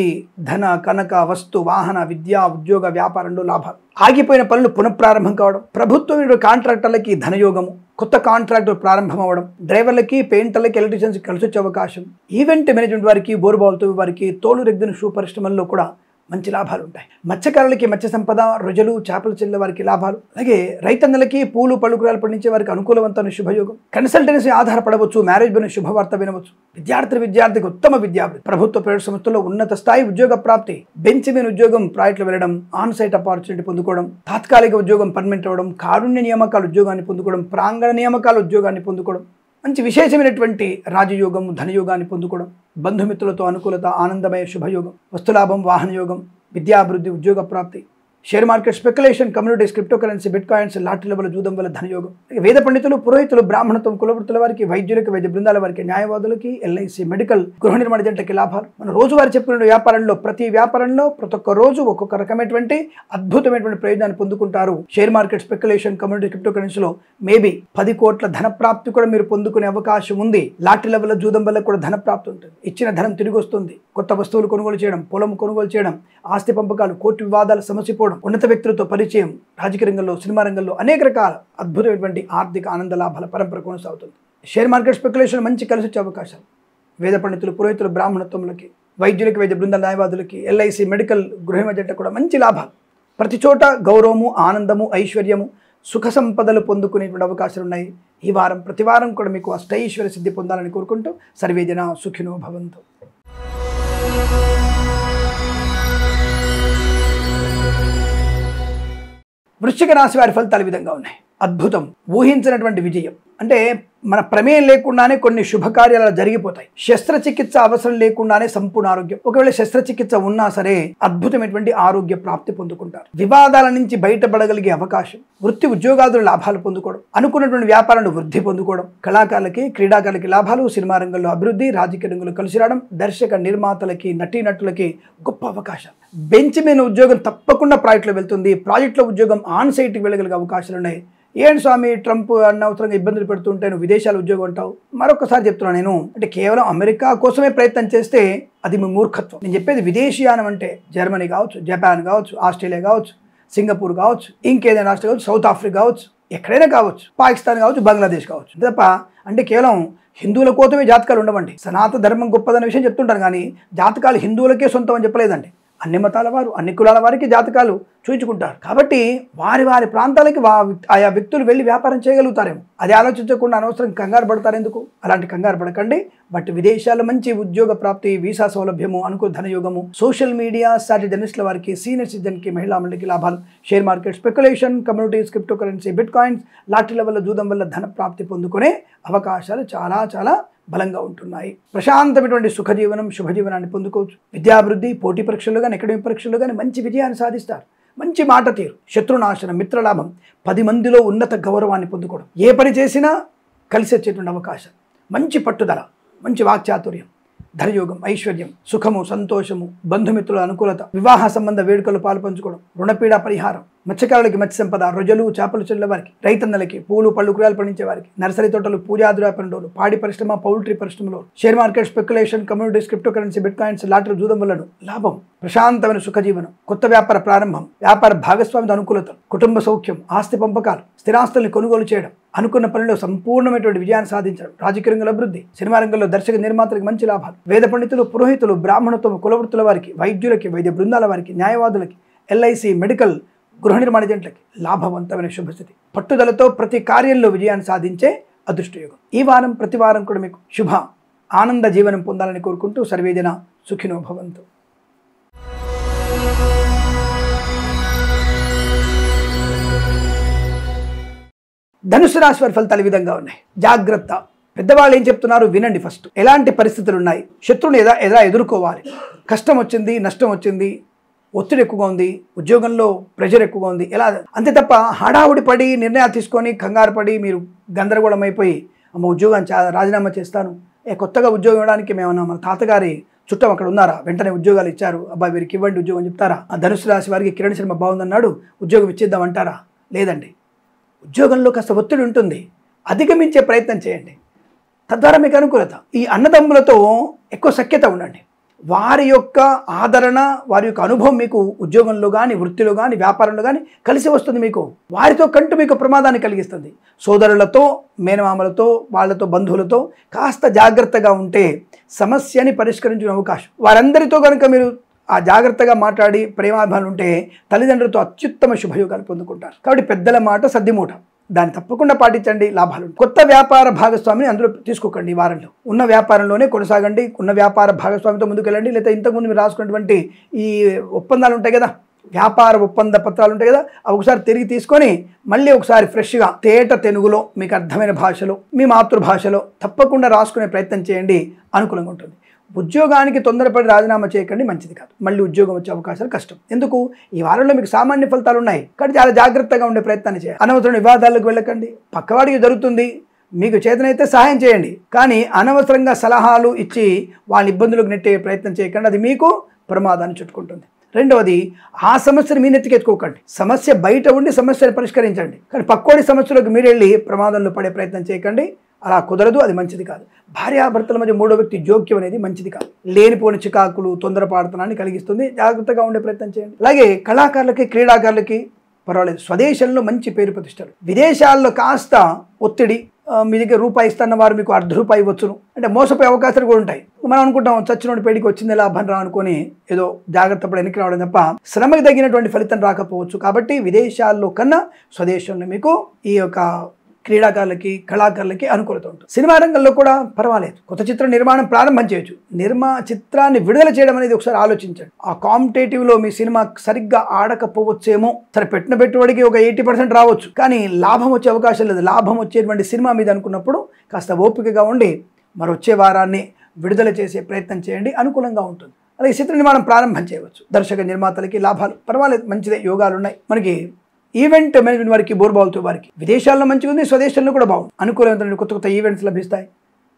ధన, కనక, వస్తు, వాహన, విద్యా, ఉద్యోగ, వ్యాపారంలో లాభాలు, ఆగిపోయిన పనులు పునఃప్రారంభం కావడం, ప్రభుత్వ కాంట్రాక్టర్లకి ధనయోగము, కొత్త కాంట్రాక్టర్ ప్రారంభం అవ్వడం, డ్రైవర్లకి, పెయింటర్లకి, ఎలక్ట్రీషియన్స్ కలిసి వచ్చే అవకాశం, ఈవెంట్ మేనేజ్మెంట్ వారికి, బోరుబావులతో వారికి, తోలు రెగ్గిన షూ పరిశ్రమల్లో కూడా మంచి లాభాలు ఉంటాయి. మత్స్యకారులకి మత్స్య సంపద, రొయ్యలు, చేపలు చెల్లె వారికి లాభాలు. అలాగే రైతన్నలకి, పూలు పలుకురాలు పండించే వారికి అనుకూలవంతమైన శుభయోగం. కన్సల్టెన్సీ ఆధారపడవచ్చు. మ్యారేజ్ పైన శుభవార్త వినవచ్చు. విద్యార్థికి ఉత్తమ విద్యాభివృద్ధి. ప్రభుత్వ ప్రైవేట్ సంస్థల్లో ఉన్నత స్థాయి ఉద్యోగ ప్రాప్తి. బెంచ్ మీద ఉద్యోగం, ప్రాజెక్టులు వెళ్ళడం, ఆన్ సైట్ ఆపర్చునిటీ పొందుకోవడం, తాత్కాలిక ఉద్యోగం పర్మనెంట్ అవ్వడం, కారుణ్య నియామకాలు ఉద్యోగాన్ని పొందుకోవడం, ప్రాంగణ నియామకాలు ఉద్యోగాన్ని పొందుకోవడం, మంచి విశేషమైనటువంటి రాజయోగం, ధనయోగాన్ని పొందుకోవడం, బంధుమిత్రులతో అనుకూలత, ఆనందమయ శుభయోగం, వస్తులాభం, వాహన యోగం, విద్యాభివృద్ధి, ఉద్యోగ ప్రాప్తి, share market, speculation, communities, cryptocurrency, bitcoins, లాటరీల వల్ల, జూదం వల్ల ధనయోగం. వేద పండితులు, పురోహితులు, బ్రాహ్మణత్వం, కులవృత్తుల వారికి, వైద్యులకి, వైద్య బృందాల వారికి, న్యాయవాదులకి, ఎల్ఐసి, మెడికల్, గృహ నిర్మాణ జంటకి లాభాలు. మన రోజువారీ చెప్పుకునే వ్యాపారంలో ప్రతి ఒక్క రోజు ఒక్కొక్క రకమైనటువంటి అద్భుతమైనటువంటి ప్రయోజనాన్ని పొందుకుంటారు. Share market, speculation, community, crypto కరెన్సీలో మేబీ 10 కోట్ల ధన ప్రాప్తి కూడా మీరు పొందుకునే అవకాశం ఉంది. లాటరీల వల్ల, జూదం వల్ల కూడా ధన ప్రాప్తి ఉంటుంది. ఇచ్చిన ధనం తిరిగి వస్తుంది. కొత్త వస్తువులు కొనుగోలు చేయడం, పొలం కొనుగోలు చేయడం, ఆస్తి పంపకాలు, కోర్టు వివాదాలు సమసిపోవడం, ఉన్నత వ్యక్తులతో పరిచయం, రాజకీయ రంగంలో, సినిమా రంగంలో అనేక రకాల అద్భుతమైనటువంటి ఆర్థిక ఆనంద లాభాల పరంపర కొనసాగుతుంది. షేర్ మార్కెట్, స్పెక్యులేషన్ మంచి కలిసి వచ్చే అవకాశాలు. వేద పండితులు, పురోహితులు, బ్రాహ్మణత్వములకి, వైద్యులకి, వైద్య బృందాల, న్యాయవాదులకి, ఎల్ఐసి, మెడికల్, గృహ జంట కూడా మంచి లాభాలు. ప్రతి చోట గౌరవము, ఆనందము, ఐశ్వర్యము, సుఖ సంపదలు పొందుకునేటువంటి అవకాశాలు ఉన్నాయి. ఈ వారం ప్రతి వారం కూడా మీకు అష్టైశ్వర్య సిద్ధి పొందాలని కోరుకుంటూ సర్వేజన సుఖినో భవంతు. వృశ్చిక రాశి వారి ఫలితాలు ఈ విధంగా ఉన్నాయి. అద్భుతం, ఊహించినటువంటి విజయం. అంటే మన ప్రమేయం లేకుండానే కొన్ని శుభకార్యాలు జరిగిపోతాయి. శస్త్రచికిత్స అవసరం లేకుండానే సంపూర్ణ ఆరోగ్యం. ఒకవేళ శస్త్రచికిత్స ఉన్నా సరే అద్భుతమైనటువంటి ఆరోగ్య ప్రాప్తి పొందుకుంటారు. వివాదాల నుంచి బయటపడగలిగే అవకాశం, వృత్తి ఉద్యోగాదులు లాభాలు పొందుకోవడం, అనుకున్నటువంటి వ్యాపారాన్ని వృద్ధి పొందుకోవడం, కళాకారులకి, క్రీడాకారులకి లాభాలు, సినిమా రంగంలో అభివృద్ధి, రాజకీయ రంగంలో కలిసి రావడం, దర్శక నిర్మాతలకి, నటీనటులకి గొప్ప అవకాశం. బెంచ్ మీద ఉద్యోగం తప్పకుండా ప్రాజెక్టులో వెళ్తుంది. ప్రాజెక్టులో ఉద్యోగం ఆన్ సైట్కి వెళ్ళగలిగే అవకాశాలు ఉన్నాయి. ఏంటి స్వామి ట్రంప్ అనవసరంగా ఇబ్బందులు పెడుతుంటే నువ్వు విదేశాలు ఉద్యోగం అంటావు? మరొకసారి చెప్తున్నాను నేను, అంటే కేవలం అమెరికా కోసమే ప్రయత్నం చేస్తే అది మీ మూర్ఖత్వం. నేను చెప్పేది విదేశీయానం అంటే జర్మనీ కావచ్చు, జపాన్ కావచ్చు, ఆస్ట్రేలియా కావచ్చు, సింగపూర్ కావచ్చు, ఇంకేదైనా రాష్ట్రం కావచ్చు, సౌత్ ఆఫ్రికా కావచ్చు, ఎక్కడైనా కావచ్చు, పాకిస్తాన్ కావచ్చు, బంగ్లాదేశ్ కావచ్చు. తప్ప అంటే కేవలం హిందువుల కోసమే జాతకాలు ఉండవండి. సనాతన ధర్మం గొప్పదన్న విషయం చెప్తుంటారు కానీ జాతకాలు హిందువులకే సొంతం అని చెప్పలేదండి. అన్ని మతాల వారు, అన్ని కులాల వారికి జాతకాలు చూయించుకుంటారు. కాబట్టి వారి వారి ప్రాంతాలకి ఆయా వ్యక్తులు వెళ్ళి వ్యాపారం చేయగలుగుతారేమో. అది ఆలోచించకుండా అనవసరం కంగారు పడతారు ఎందుకు? అలాంటి కంగారు పడకండి. బట్ విదేశాల్లో మంచి ఉద్యోగ ప్రాప్తి, వీసా సౌలభ్యము, అనుకూల ధనయోగము, సోషల్ మీడియా సాటి జర్నలిస్టుల వారికి, సీనియర్ సిటిజన్కి, మహిళా మండలికి లాభాలు, share market, speculation, communities, cryptocurrency, bitcoins, లాటరీల వల్ల, జూదం వల్ల ధన ప్రాప్తి పొందుకునే అవకాశాలు చాలా చాలా బలంగా ఉంటున్నాయి. ప్రశాంతమైనటువంటి సుఖజీవనం, శుభజీవనాన్ని పొందుకోవచ్చు. విద్యాభివృద్ధి, పోటీ పరీక్షలు కానీ, అకాడమిక్ పరీక్షలు కానీ మంచి విజయాన్ని సాధిస్తారు. మంచి మాట తీరు, శత్రునాశనం, మిత్రలాభం, 10 మందిలో ఉన్నత గౌరవాన్ని పొందుకోవడం, ఏ పని చేసినా కలిసి వచ్చేటువంటి అవకాశం, మంచి పట్టుదల, మంచి వాక్చాతుర్యం, ధనయోగం, ఐశ్వర్యం, సుఖము, సంతోషము, బంధుమిత్రుల అనుకూలత, వివాహ సంబంధ వేడుకలు పాల్పంచుకోవడం, రుణపీడ పరిహారం, మత్స్యకారులకి మత్స్య సంపద, రొయ్యలు, చేపలు చెల్లె వారికి, రైతన్నలకి, పూలు పళ్ళు కూరగాయలు పండించే వారికి, నర్సరీ తోటలు, పూజాది వ్యాపారంలో, పాడి పరిశ్రమ, పౌల్ట్రీ పరిశ్రమలో, share market, speculation, communities, cryptocurrency, bit coins, lottery, జూదం వల్ల లాభం, ప్రశాంతమైన సుఖజీవనం, కొత్త వ్యాపార ప్రారంభం, వ్యాపార భాగస్వామ్య అనుకూలత, కుటుంబ సౌఖ్యం, ఆస్తి పంపకాలు, స్థిరాస్తుల్ని కొనుగోలు చేయడం, అనుకున్న పనిలో సంపూర్ణమైనటువంటి విజయాన్ని సాధించడం, రాజకీయ రంగంలో అభివృద్ధి, సినిమా రంగంలో దర్శక నిర్మాతలకు మంచి లాభాలు, వేద పండితులు, పురోహితులు, బ్రాహ్మణత్వం, కులవృత్తుల వారికి, వైద్యులకి, వైద్య బృందాల వారికి, న్యాయవాదులకి, ఎల్ఐసి, మెడికల్, గృహ నిర్మాణ ఏజెంట్లకి లాభవంతమైన శుభస్థితి, పట్టుదలతో ప్రతి కార్యంలో విజయాన్ని సాధించే అదృష్టయోగం. ఈ వారం ప్రతి వారం కూడా మీకు శుభ ఆనంద జీవనం పొందాలని కోరుకుంటూ సర్వేజన సుఖినో భవంతు. ధనుసు రాశి వారి ఫలితాలు ఈ విధంగా ఉన్నాయి. జాగ్రత్త. పెద్దవాళ్ళు ఏం చెప్తున్నారు వినండి. ఫస్ట్ ఎలాంటి పరిస్థితులు ఉన్నాయి, శత్రువుని ఎలా ఎదుర్కోవాలి, కష్టం వచ్చింది, నష్టం వచ్చింది, ఒత్తిడి ఎక్కువగా ఉంది, ఉద్యోగంలో ప్రెషర్ ఎక్కువగా ఉంది, ఎలా, అంతే తప్ప హడావుడి పడి నిర్ణయాలు తీసుకొని కంగారు పడి మీరు గందరగోళం అయిపోయి అమ్మ ఉద్యోగాన్ని రాజీనామా చేస్తాను, కొత్తగా ఉద్యోగం ఇవ్వడానికి మేమన్నా మన తాతగారి చుట్టం అక్కడ ఉన్నారా, వెంటనే ఉద్యోగాలు ఇచ్చారు, అబ్బాయి వీరికి ఇవ్వండి ఉద్యోగం చెప్తారా? ఆ ధనుసు రాశి వారికి కిరణ్ శర్మ బాగుందన్నాడు ఉద్యోగం ఇచ్చేద్దామంటారా? లేదండి. ఉద్యోగంలో కాస్త ఒత్తిడి ఉంటుంది, అధిగమించే ప్రయత్నం చేయండి, తద్వారా మీకు అనుకూలత. ఈ అన్నదమ్ములతో ఎక్కువ సఖ్యత ఉండండి. వారి యొక్క ఆదరణ, వారి యొక్క అనుభవం మీకు ఉద్యోగంలో కానీ, వృత్తిలో కానీ, వ్యాపారంలో కానీ కలిసి వస్తుంది. మీకు వారితో కంటూ మీకు ప్రమాదాన్ని కలిగిస్తుంది. సోదరులతో, మేనమామలతో, వాళ్ళతో, బంధువులతో కాస్త జాగ్రత్తగా ఉంటే సమస్యని పరిష్కరించిన అవకాశం. వారందరితో కనుక మీరు ఆ జాగ్రత్తగా మాట్లాడి ప్రేమాభిమానులు ఉంటే తల్లిదండ్రులతో అత్యుత్తమ శుభయోగాలు పొందుకుంటారు. కాబట్టి పెద్దల మాట సద్దిమూట, దాన్ని తప్పకుండా పాటించండి, లాభాలు. కొత్త వ్యాపార భాగస్వామిని అందులో తీసుకోకండి. ఈ వారంలో ఉన్న వ్యాపారంలోనే కొనసాగండి. ఉన్న వ్యాపార భాగస్వామితో ముందుకెళ్ళండి. లేదా ఇంతకుముందు మీరు రాసుకున్నటువంటి ఈ ఒప్పందాలు ఉంటాయి కదా, వ్యాపార ఒప్పంద పత్రాలు ఉంటాయి కదా, అవి ఒకసారి తిరిగి తీసుకొని మళ్ళీ ఒకసారి ఫ్రెష్గా తేట తెలుగులో మీకు అర్థమైన భాషలో, మీ మాతృభాషలో తప్పకుండా రాసుకునే ప్రయత్నం చేయండి, అనుకూలంగా ఉంటుంది. ఉద్యోగానికి తొందరపడి రాజీనామా చేయకండి, మంచిది కాదు. మళ్ళీ ఉద్యోగం వచ్చే అవకాశాలు కష్టం. ఎందుకు? ఈ వారంలో మీకు సామాన్య ఫలితాలు ఉన్నాయి కాబట్టి చాలా జాగ్రత్తగా ఉండే ప్రయత్నాన్ని చేయాలి. అనవసరం వివాదాలకు వెళ్ళకండి. పక్కవాడికి జరుగుతుంది, మీకు చేతనైతే సహాయం చేయండి, కానీ అనవసరంగా సలహాలు ఇచ్చి వాళ్ళ ఇబ్బందులకు నెట్టే ప్రయత్నం చేయకండి, అది మీకు ప్రమాదాన్ని చుట్టుకుంటుంది. రెండవది, ఆ సమస్యను మీ నెత్తికెత్తుకోకండి. సమస్య బయట ఉండి సమస్యను పరిష్కరించండి, కానీ పక్కోడి సమస్యలకు మీరు వెళ్ళి ప్రమాదంలో పడే ప్రయత్నం చేయకండి. అలా కుదరదు, అది మంచిది కాదు. భార్యాభర్తల మధ్య మూడో వ్యక్తి జోక్యం అనేది మంచిది కాదు. లేనిపోని చికాకులు, తొందరపాటుతనాన్ని కలిగిస్తుంది. జాగ్రత్తగా ఉండే ప్రయత్నం చేయండి. అలాగే కళాకారులకి, క్రీడాకారులకి పర్వాలేదు, స్వదేశంలో మంచి పేరు ప్రతిష్టలు. విదేశాల్లో కాస్త ఒత్తిడి, మీ దగ్గర రూపాయి ఇస్తున్న వారు మీకు ₹1/2 ఇవ్వచ్చును, అంటే మోసపోయే అవకాశాలు కూడా ఉంటాయి. మనం అనుకుంటాం చచ్చినోడి పేడికి వచ్చింది లాభం రా అనుకొని ఏదో జాగ్రత్త పడి వెనక్కి రావడం తప్ప శ్రమకు తగినటువంటి ఫలితం రాకపోవచ్చు. కాబట్టి విదేశాల్లో కన్నా స్వదేశంలో మీకు ఈ యొక్క క్రీడాకారులకి, కళాకారులకి అనుకూలత ఉంటుంది. సినిమా రంగంలో కూడా పర్వాలేదు, కొత్త చిత్ర నిర్మాణం ప్రారంభం చేయొచ్చు. చిత్రాన్ని విడుదల చేయడం అనేది ఒకసారి ఆలోచించండి. ఆ కాంపిటేటివ్లో మీ సినిమా సరిగ్గా ఆడకపోవచ్చేమో, సరే పెట్టిన పెట్టుబడికి ఒక 80% రావచ్చు, కానీ లాభం వచ్చే అవకాశం లేదు. లాభం వచ్చేటువంటి సినిమా మీద అనుకున్నప్పుడు కాస్త ఓపికగా ఉండి మరి వచ్చే వారాన్ని విడుదల చేసే ప్రయత్నం చేయండి, అనుకూలంగా ఉంటుంది. అలాగే చిత్ర నిర్మాణం ప్రారంభం చేయవచ్చు. దర్శక నిర్మాతలకి లాభాలు పర్వాలేదు, మంచిదే, యోగాలు ఉన్నాయి. మనకి ఈవెంట్ మేనేజ్మెంట్ వారికి, బోర్బాల్తో వారికి విదేశాల్లో మంచిగా ఉంది, స్వదేశంలో కూడా బాగుంది. అనుకూలమైన కొత్త కొత్త ఈవెంట్స్ లభిస్తాయి,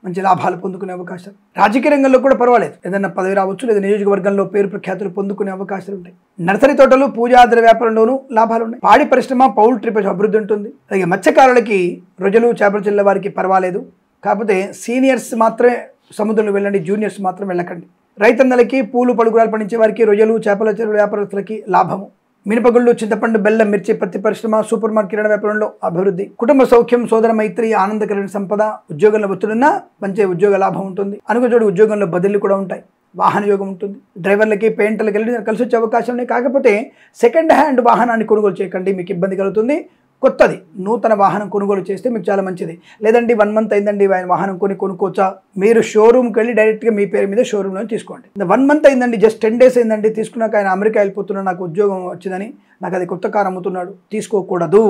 మంచి లాభాలు పొందుకునే అవకాశాలు. రాజకీయ రంగంలో కూడా పర్వాలేదు, ఏదైనా పదవి రావచ్చు, లేదా నియోజకవర్గంలో పేరు ప్రఖ్యాతులు పొందుకునే అవకాశాలు ఉంటాయి. నర్సరీ తోటలు, పూజాద్ర వ్యాపారంలోనూ లాభాలు ఉన్నాయి. పాడి పరిశ్రమ, పౌల్ట్రీ పరిశ్రమ అభివృద్ధి ఉంటుంది. అలాగే మత్స్యకారులకి, రొయ్యలు, చేపల చెల్లె వారికి పర్వాలేదు. కాకపోతే సీనియర్స్ మాత్రమే సముద్రంలో వెళ్ళండి, జూనియర్స్ మాత్రం వెళ్ళకండి. రైతన్నలకి, పూలు పలుకురాలు పండించే వారికి, రొయ్యలు, చేపల చెరువుల వ్యాపారస్తులకి లాభము. మినపగుళ్ళు, చింతపండు, బెల్లం, మిర్చి, పత్తి పరిశ్రమ, సూపర్ మార్కెట్, కిరాణా వ్యాపారంలో అభివృద్ధి. కుటుంబ సౌఖ్యం, సోదర మైత్రి, ఆనందకరమైన సంపద. ఉద్యోగంలో ఒత్తిడిన్నా మంచి ఉద్యోగ లాభం ఉంటుంది. అనుకున్న ఉద్యోగంలో బదిలీలు కూడా ఉంటాయి. వాహన యోగం ఉంటుంది. డ్రైవర్లకి పెయింటర్లకి వెళ్ళి కలిసి వచ్చే అవకాశం ఉన్నాయి. కాకపోతే సెకండ్ హ్యాండ్ వాహనాన్ని కొనుగోలు చేయకండి, మీకు ఇబ్బంది కలుగుతుంది. కొత్తది నూతన వాహనం కొనుగోలు చేస్తే మీకు చాలా మంచిది. లేదండి 1 month అయిందండి వాహనం కొనుక్కోవచ్చా, మీరు షోరూమ్కి వెళ్ళి డైరెక్ట్గా మీ పేరు మీద షోరూంలో తీసుకోండి. 1 month అయిందండి, జస్ట్ 10 days అయిందండి, తీసుకున్నాక ఆయన అమెరికా వెళ్ళిపోతున్నాడు, నాకు ఉద్యోగం వచ్చిందని నాకు అది కొత్త కారు అమ్ముతున్నాడు, తీసుకోకూడదు,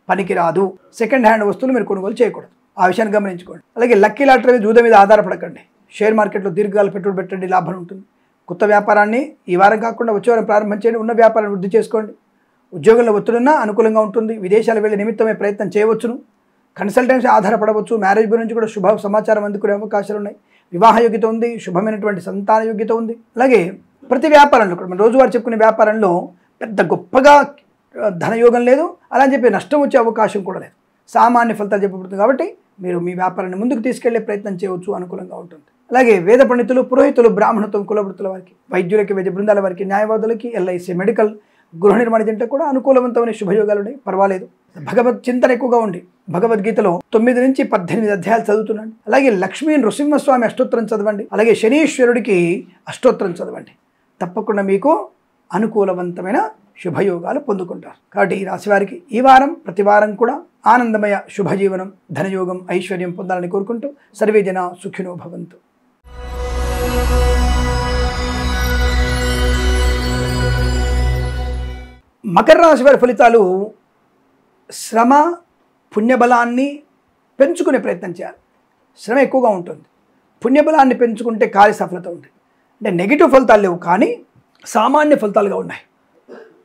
పనికిరాదు. సెకండ్ హ్యాండ్ వస్తువులు మీరు కొనుగోలు చేయకూడదు, ఆ విషయాన్ని గమనించుకోండి. అలాగే లక్కీ లాటరీ జూద మీద ఆధారపడకండి. షేర్ మార్కెట్లో దీర్ఘకాల పెట్టుబడి పెట్టండి, లాభం ఉంటుంది. కొత్త వ్యాపారాన్ని ఈ వారం కాకుండా వచ్చే వారం ప్రారంభం చేయండి, ఉన్న వ్యాపారాన్ని వృద్ధి చేసుకోండి. ఉద్యోగంలో ఒత్తిడున్నా అనుకూలంగా ఉంటుంది. విదేశాలు వెళ్ళే నిమిత్తమే ప్రయత్నం చేయవచ్చును. కన్సల్టెన్సీ ఆధారపడవచ్చు. మ్యారేజ్ గురించి కూడా శుభ సమాచారం అందుకునే అవకాశాలు ఉన్నాయి. వివాహ యోగ్యత ఉంది, శుభమైనటువంటి సంతాన యోగ్యత ఉంది. అలాగే ప్రతి వ్యాపారంలో కూడా మనం రోజువారీ చెప్పుకునే వ్యాపారంలో పెద్ద గొప్పగా ధనయోగం లేదు, అలా అని చెప్పి నష్టం వచ్చే అవకాశం కూడా లేదు. సామాన్య ఫలితాలు చెప్పబడుతుంది. కాబట్టి మీరు మీ వ్యాపారాన్ని ముందుకు తీసుకెళ్లే ప్రయత్నం చేయవచ్చు, అనుకూలంగా ఉంటుంది. అలాగే వేద పండితులు, పురోహితులు, బ్రాహ్మణత్వం కులవృత్తుల వారికి, వైద్యులకి, వైద్య బృందాల వారికి, న్యాయవాదులకి, LIC మెడికల్, గృహ నిర్మాణ జంట కూడా అనుకూలవంతమైన శుభయోగాలు ఉన్నాయి, పర్వాలేదు. భగవద్ చింతన ఎక్కువగా ఉండి భగవద్గీతలో 9 నుంచి 18 అధ్యాయాలు చదువుతున్నాండి. అలాగే లక్ష్మీ నృసింహస్వామి అష్టోత్తరం చదవండి. అలాగే శనీశ్వరుడికి అష్టోత్తరం చదవండి. తప్పకుండా మీకు అనుకూలవంతమైన శుభయోగాలు పొందుకుంటారు. కాబట్టి ఈ రాశి వారికి ఈ వారం ప్రతి వారం కూడా ఆనందమయ శుభజీవనం, ధనయోగం, ఐశ్వర్యం పొందాలని కోరుకుంటూ సర్వే జన సుఖినో భవంతు. మకర రాశి వారి ఫలితాలు శ్రమ, పుణ్యబలాన్ని పెంచుకునే ప్రయత్నం చేయాలి. శ్రమ ఎక్కువగా ఉంటుంది, పుణ్యబలాన్ని పెంచుకుంటే కార్య సఫలత ఉంటుంది. అంటే నెగిటివ్ ఫలితాలు లేవు, కానీ సామాన్య ఫలితాలుగా ఉన్నాయి.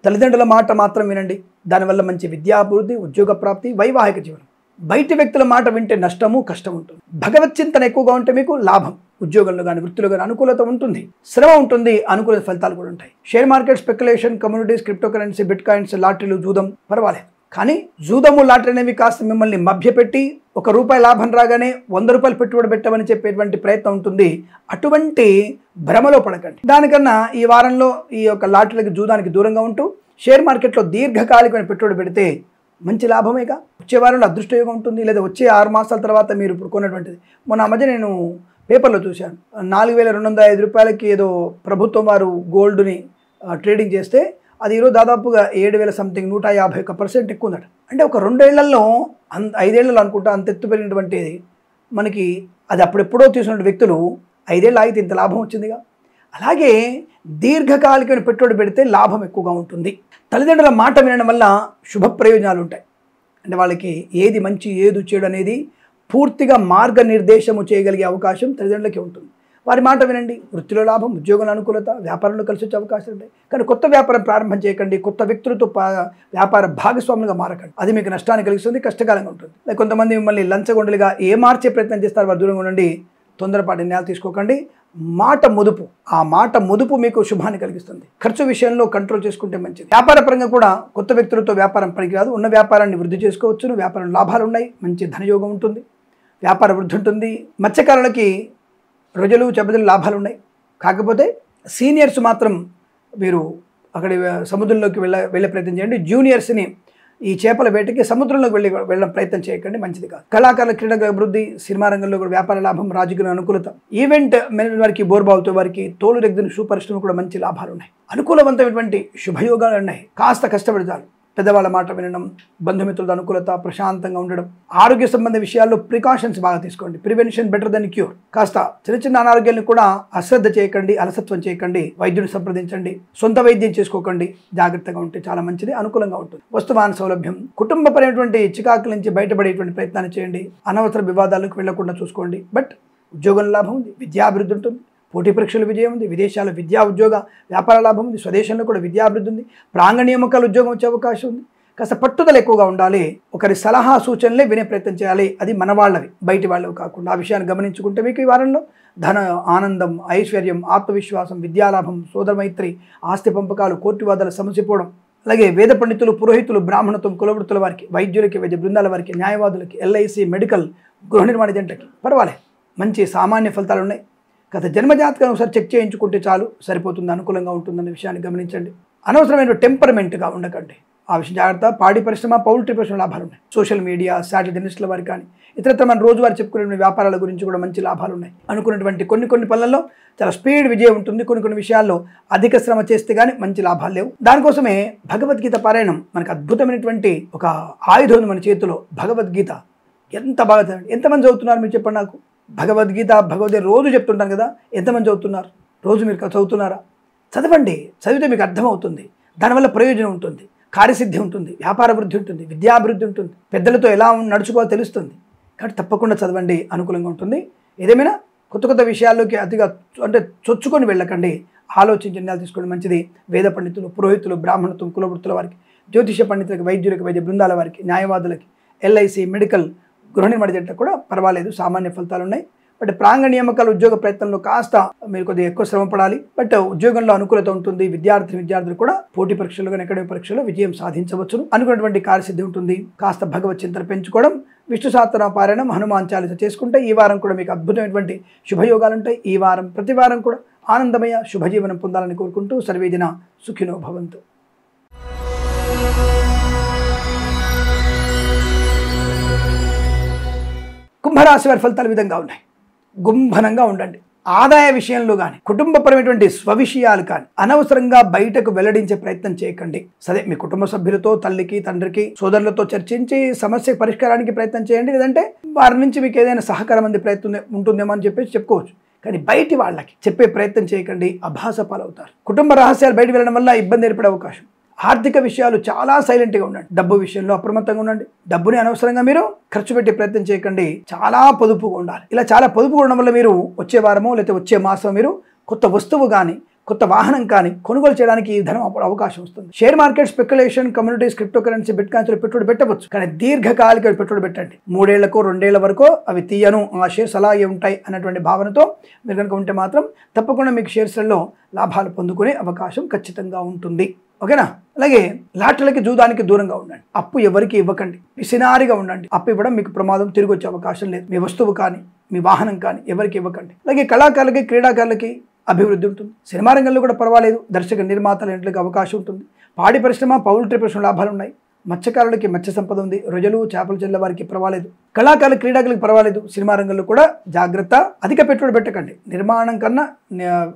తల్లిదండ్రుల మాట మాత్రం వినండి, దానివల్ల మంచి విద్యాభివృద్ధి, ఉద్యోగ ప్రాప్తి, వైవాహిక జీవనం. బయటి వ్యక్తుల మాట వింటే నష్టము, కష్టం ఉంటుంది. భగవత్ చింతన ఎక్కువగా ఉంటే మీకు లాభం, ఉద్యోగంలో కానీ వృత్తిలో కానీ అనుకూలత ఉంటుంది. శ్రమ ఉంటుంది, అనుకూల ఫలితాలు కూడా ఉంటాయి. Share market, speculation, communities, cryptocurrency, bitcoins, లాటరీలు, జూదం పర్వాలేదు. కానీ జూదము, లాటరీ అనేవి కాస్త మిమ్మల్ని మభ్యపెట్టి ₹1 లాభం రాగానే ₹100 పెట్టుబడి పెట్టమని చెప్పేటువంటి ప్రయత్నం ఉంటుంది. అటువంటి భ్రమలో పడకండి. దానికన్నా ఈ వారంలో ఈ యొక్క లాటరీలకు, జూదానికి దూరంగా ఉంటూ షేర్ మార్కెట్లో దీర్ఘకాలికమైన పెట్టుబడి పెడితే మంచి లాభమేగా. వచ్చే వారంలో అదృష్టయోగం ఉంటుంది. లేదా వచ్చే 6 మాసాల తర్వాత మీరు ఇప్పుడు కొన్నటువంటిది. మొన్న మధ్య నేను పేపర్లో చూశాను, ₹4,205 ఏదో ప్రభుత్వం వారు గోల్డ్ని ట్రేడింగ్ చేస్తే అది ఈరోజు దాదాపుగా 7,000 సంథింగ్, 151% ఎక్కువ ఉందట. అంటే ఒక 2 ఏళ్లలో 5 ఏళ్లలో అనుకుంటా అంత ఎత్తు పెరిగినటువంటిది మనకి. అది అప్పుడెప్పుడో తీసుకున్న వ్యక్తులు 5 ఏళ్ళు ఆగితే ఇంత లాభం వచ్చిందిగా. అలాగే దీర్ఘకాలికమైన పెట్టుబడి పెడితే లాభం ఎక్కువగా ఉంటుంది. తల్లిదండ్రుల మాట వినడం వల్ల శుభ ప్రయోజనాలు ఉంటాయి. అంటే వాళ్ళకి ఏది మంచి, ఏది చెడు అనేది పూర్తిగా మార్గనిర్దేశము చేయగలిగే అవకాశం తల్లిదండ్రులకి ఉంటుంది. వారి మాట వినండి. వృత్తిలో లాభం, ఉద్యోగంలో అనుకూలత, వ్యాపారంలో కలిసి వచ్చే అవకాశాలు ఉంటాయి. కానీ కొత్త వ్యాపారం ప్రారంభం చేయకండి, కొత్త వ్యక్తులతో వ్యాపార భాగస్వాములుగా మారకండి. అది మీకు నష్టాన్ని కలిగిస్తుంది, కష్టకాలంగా ఉంటుంది. కొంతమంది మిమ్మల్ని లంచగొండలుగా మార్చే ప్రయత్నం చేస్తారు, వారు దూరంగా ఉండండి. తొందరపాటు నిర్ణయాలు తీసుకోకండి. మాట మొదుపు, ఆ మాట మొదుపు మీకు శుభాన్ని కలిగిస్తుంది. ఖర్చు విషయంలో కంట్రోల్ చేసుకుంటే మంచిది. వ్యాపార పరంగా కూడా కొత్త వ్యక్తులతో వ్యాపారం పనికిరాదు. ఉన్న వ్యాపారాన్ని వృద్ధి చేసుకోవచ్చును. వ్యాపారం లాభాలు ఉన్నాయి, మంచి ధనయోగం ఉంటుంది, వ్యాపార వృద్ధి ఉంటుంది. మత్స్యకారులకి రొయ్యలు, చేపలు లాభాలు ఉన్నాయి. కాకపోతే సీనియర్స్ మాత్రం మీరు అక్కడి సముద్రంలోకి వెళ్ళే ప్రయత్నం చేయండి. జూనియర్స్ని ఈ చేపల వేటకి సముద్రంలోకి వెళ్ళడం ప్రయత్నం చేయకండి, మంచిది కాదు. కళాకారుల, క్రీడా అభివృద్ధి, సినిమా రంగంలో కూడా వ్యాపార లాభం, రాజకీయ అనుకూలత, ఈవెంట్ మేనేజ్మెంట్ వారికి, బోర్బావుతో వారికి, తోలు రెగ్జిన్ షూ పరిశ్రమ కూడా మంచి లాభాలు ఉన్నాయి. అనుకూలవంతమైనటువంటి శుభయోగాలు ఉన్నాయి. కాస్త కష్టపడతారు. పెద్దవాళ్ళ మాట వినడం, బంధుమిత్రులతో అనుకూలత, ప్రశాంతంగా ఉండడం. ఆరోగ్య సంబంధ విషయాల్లో ప్రికాషన్స్ బాగా తీసుకోండి. Prevention better than cure. కాస్త చిన్న అనారోగ్యాలను కూడా అశ్రద్ధ చేయకండి, అలసత్వం చేయకండి. వైద్యుని సంప్రదించండి. సొంత వైద్యం చేసుకోకండి. జాగ్రత్తగా ఉంటే చాలా మంచిది, అనుకూలంగా ఉంటుంది. వస్తువాహన సౌలభ్యం, కుటుంబపరమైనటువంటి చికాకుల నుంచి బయటపడేటువంటి ప్రయత్నాన్ని చేయండి. అనవసర వివాదాలకు వెళ్లకుండా చూసుకోండి. బట్ ఉద్యోగం లాభం ఉంది, విద్యాభివృద్ధి ఉంటుంది, పోటీ పరీక్షల విజయం ఉంది, విదేశాల విద్యా, ఉద్యోగ, వ్యాపార లాభం ఉంది, స్వదేశంలో కూడా విద్యాభివృద్ధి ఉంది, ప్రాంగణ నియామకాలు ఉద్యోగం వచ్చే అవకాశం ఉంది. కాస్త పట్టుదల ఎక్కువగా ఉండాలి. ఒకరి సలహా సూచనలే వినే ప్రయత్నం చేయాలి. అది మన వాళ్ళవి, బయటి వాళ్ళవి కాకుండా. ఆ విషయాన్ని గమనించుకుంటే మీకు ఈ వారంలో ధన, ఆనందం, ఐశ్వర్యం, ఆత్మవిశ్వాసం, విద్యాలాభం, సోదరమైత్రి, ఆస్తి పంపకాలు, కోర్టు వాదాల సమస్యపోవడం. అలాగే వేద పండితులు, పురోహితులు, బ్రాహ్మణత్వం కులవృత్తుల వారికి, వైద్యులకి, వైద్య బృందాల వారికి, న్యాయవాదులకి, LIC మెడికల్, గృహ నిర్మాణ జంటకి పర్వాలేదు, మంచి సామాన్య ఫలితాలు ఉన్నాయి. గత జన్మజాతకాన్ని ఒకసారి చెక్ చేయించుకుంటే చాలు, సరిపోతుంది, అనుకూలంగా ఉంటుందన్న విషయాన్ని గమనించండి. అనవసరమైన టెంపర్మెంట్గా ఉండకండి. ఆ విషయం జాగ్రత్త. పాడి పరిశ్రమ, పౌల్ట్రీ పరిశ్రమ లాభాలు ఉన్నాయి. సోషల్ మీడియా, శాటిలైట్ ఇండస్ట్రీల వారికి కానీ ఇతరత్ర మన రోజువారీ చెప్పుకునే వ్యాపారాల గురించి కూడా మంచి లాభాలు ఉన్నాయి. అనుకున్నటువంటి కొన్ని పనులలో చాలా స్పీడ్ విజయం ఉంటుంది. కొన్ని విషయాల్లో అధిక శ్రమ చేస్తే కానీ మంచి లాభాలు లేవు. దానికోసమే భగవద్గీత పారాయణం మనకు అద్భుతమైనటువంటి ఒక ఆయుధం ఉంది మన చేతిలో. భగవద్గీత ఎంత బాగా చదవండి. ఎంతమంది చదువుతున్నారు మీరు చెప్పండి నాకు? భగవద్గీత రోజు చెప్తుంటాను కదా, ఎంతమంది చదువుతున్నారు? రోజు మీరు చదువుతున్నారా? చదవండి. చదివితే మీకు అర్థమవుతుంది. దానివల్ల ప్రయోజనం ఉంటుంది, కార్యసిద్ధి ఉంటుంది, వ్యాపార వృద్ధి ఉంటుంది, విద్యాభివృద్ధి ఉంటుంది, పెద్దలతో ఎలా నడుచుకోవాలో తెలుస్తుంది. కాబట్టి తప్పకుండా చదవండి, అనుకూలంగా ఉంటుంది. ఏదేమైనా కొత్త విషయాల్లోకి అతిగా అంటే చొచ్చుకొని వెళ్ళకండి. ఆలోచించి నిర్ణయాలు తీసుకోవడం మంచిది. వేద పండితులు, పురోహితులు, బ్రాహ్మణత్వం, కులవృత్తుల వారికి, జ్యోతిష పండితులకి, వైద్యులకి, వైద్య బృందాల వారికి, న్యాయవాదులకి, ఎల్ఐసి, మెడికల్, గృహ నిర్మాణ జట్లకు కూడా పర్వాలేదు, సామాన్య ఫలితాలు ఉన్నాయి. బట్ ప్రాంగ నియామకాలు ఉద్యోగ ప్రయత్నంలో కాస్త మీరు కొద్దిగా ఎక్కువ శ్రమ పడాలి. బట్ ఉద్యోగంలో అనుకూలత ఉంటుంది. విద్యార్థులు కూడా పోటీ పరీక్షలు కానీ అకాడమిక్ పరీక్షలో విజయం సాధించవచ్చును. అనుకున్నటువంటి కార్యసిద్ధి ఉంటుంది. కాస్త భగవత్ చింతన పెంచుకోవడం, విష్ణు సహస్రనామ పారాయణం, హనుమాన్ చాలీస చేసుకుంటే ఈ వారం కూడా మీకు అద్భుతమైనటువంటి శుభయోగాలు ఉంటాయి. ఈ వారం ప్రతి వారం కూడా ఆనందమయ శుభజీవనం పొందాలని కోరుకుంటూ సర్వేజన సుఖినో భవంతు. కుంభరాశి వారి ఫలితాలు విధంగా ఉన్నాయి. గుంభనంగా ఉండండి. ఆదాయ విషయంలో కానీ, కుటుంబపరమైనటువంటి స్వవిషయాలు కానీ అనవసరంగా బయటకు వెల్లడించే ప్రయత్నం చేయకండి. సరే, మీ కుటుంబ సభ్యులతో, తల్లికి, తండ్రికి, సోదరులతో చర్చించి సమస్య పరిష్కారానికి ప్రయత్నం చేయండి. లేదంటే వారి నుంచి మీకు ఏదైనా సహకారం అందే ప్రయత్నం ఉంటుందేమో అని చెప్పేసి చెప్పుకోవచ్చు. కానీ బయటి వాళ్ళకి చెప్పే ప్రయత్నం చేయకండి, అభాస పాలవుతారు. కుటుంబ రహస్యాలు బయట వెళ్ళడం వల్ల ఇబ్బంది ఏర్పడే అవకాశం. ఆర్థిక విషయాలు చాలా సైలెంట్గా ఉండండి. డబ్బు విషయంలో అప్రమత్తంగా ఉండండి. డబ్బుని అనవసరంగా మీరు ఖర్చు పెట్టే ప్రయత్నం చేయకండి. చాలా పొదుపుగా ఉండాలి. ఇలా చాలా పొదుపుగా ఉండడం వల్ల మీరు వచ్చే వారమో లేకపోతే వచ్చే మాసం మీరు కొత్త వస్తువు కానీ, కొత్త వాహనం కానీ కొనుగోలు చేయడానికి ఈ ధనం అవకాశం వస్తుంది. Share market, speculation, communities, cryptocurrency, బిట్ కాయిన్స్లో పెట్టుబడి పెట్టవచ్చు. కానీ దీర్ఘకాలిక పెట్టుబడి పెట్టండి. 3 ఏళ్లకో 2 ఏళ్ల వరకు అవి తీయను, ఆ షేర్స్ అలాగే ఉంటాయి అన్నటువంటి భావనతో మీరు కనుక ఉంటే మాత్రం తప్పకుండా మీకు షేర్స్లలో లాభాలు పొందుకునే అవకాశం ఖచ్చితంగా ఉంటుంది. ఓకేనా? అలాగే లాటరీలకి, జూదానికి దూరంగా ఉండండి. అప్పు ఎవరికి ఇవ్వకండి. పిసినారిగా ఉండండి. అప్పు ఇవ్వడం మీకు ప్రమాదం, తిరిగి వచ్చే అవకాశం లేదు. మీ వస్తువు కానీ, మీ వాహనం కానీ ఎవరికి ఇవ్వకండి. అలాగే కళాకారులకి, క్రీడాకారులకి అభివృద్ధి ఉంటుంది. సినిమా రంగంలో కూడా పర్వాలేదు. దర్శక నిర్మాతల ఇంట్లోకి అవకాశం ఉంటుంది. పాడి పరిశ్రమ, పౌల్ట్రీ పరిశ్రమ లాభాలు ఉన్నాయి. మత్స్యకారులకి మత్స్య సంపద ఉంది. రొయ్యలు, చేపలు చెల్లె వారికి పర్వాలేదు. కళాకారులు, క్రీడాకులకి పర్వాలేదు. సినిమా రంగంలో కూడా జాగ్రత్త. అధిక పెట్టుబడి పెట్టకండి. నిర్మాణం కన్నా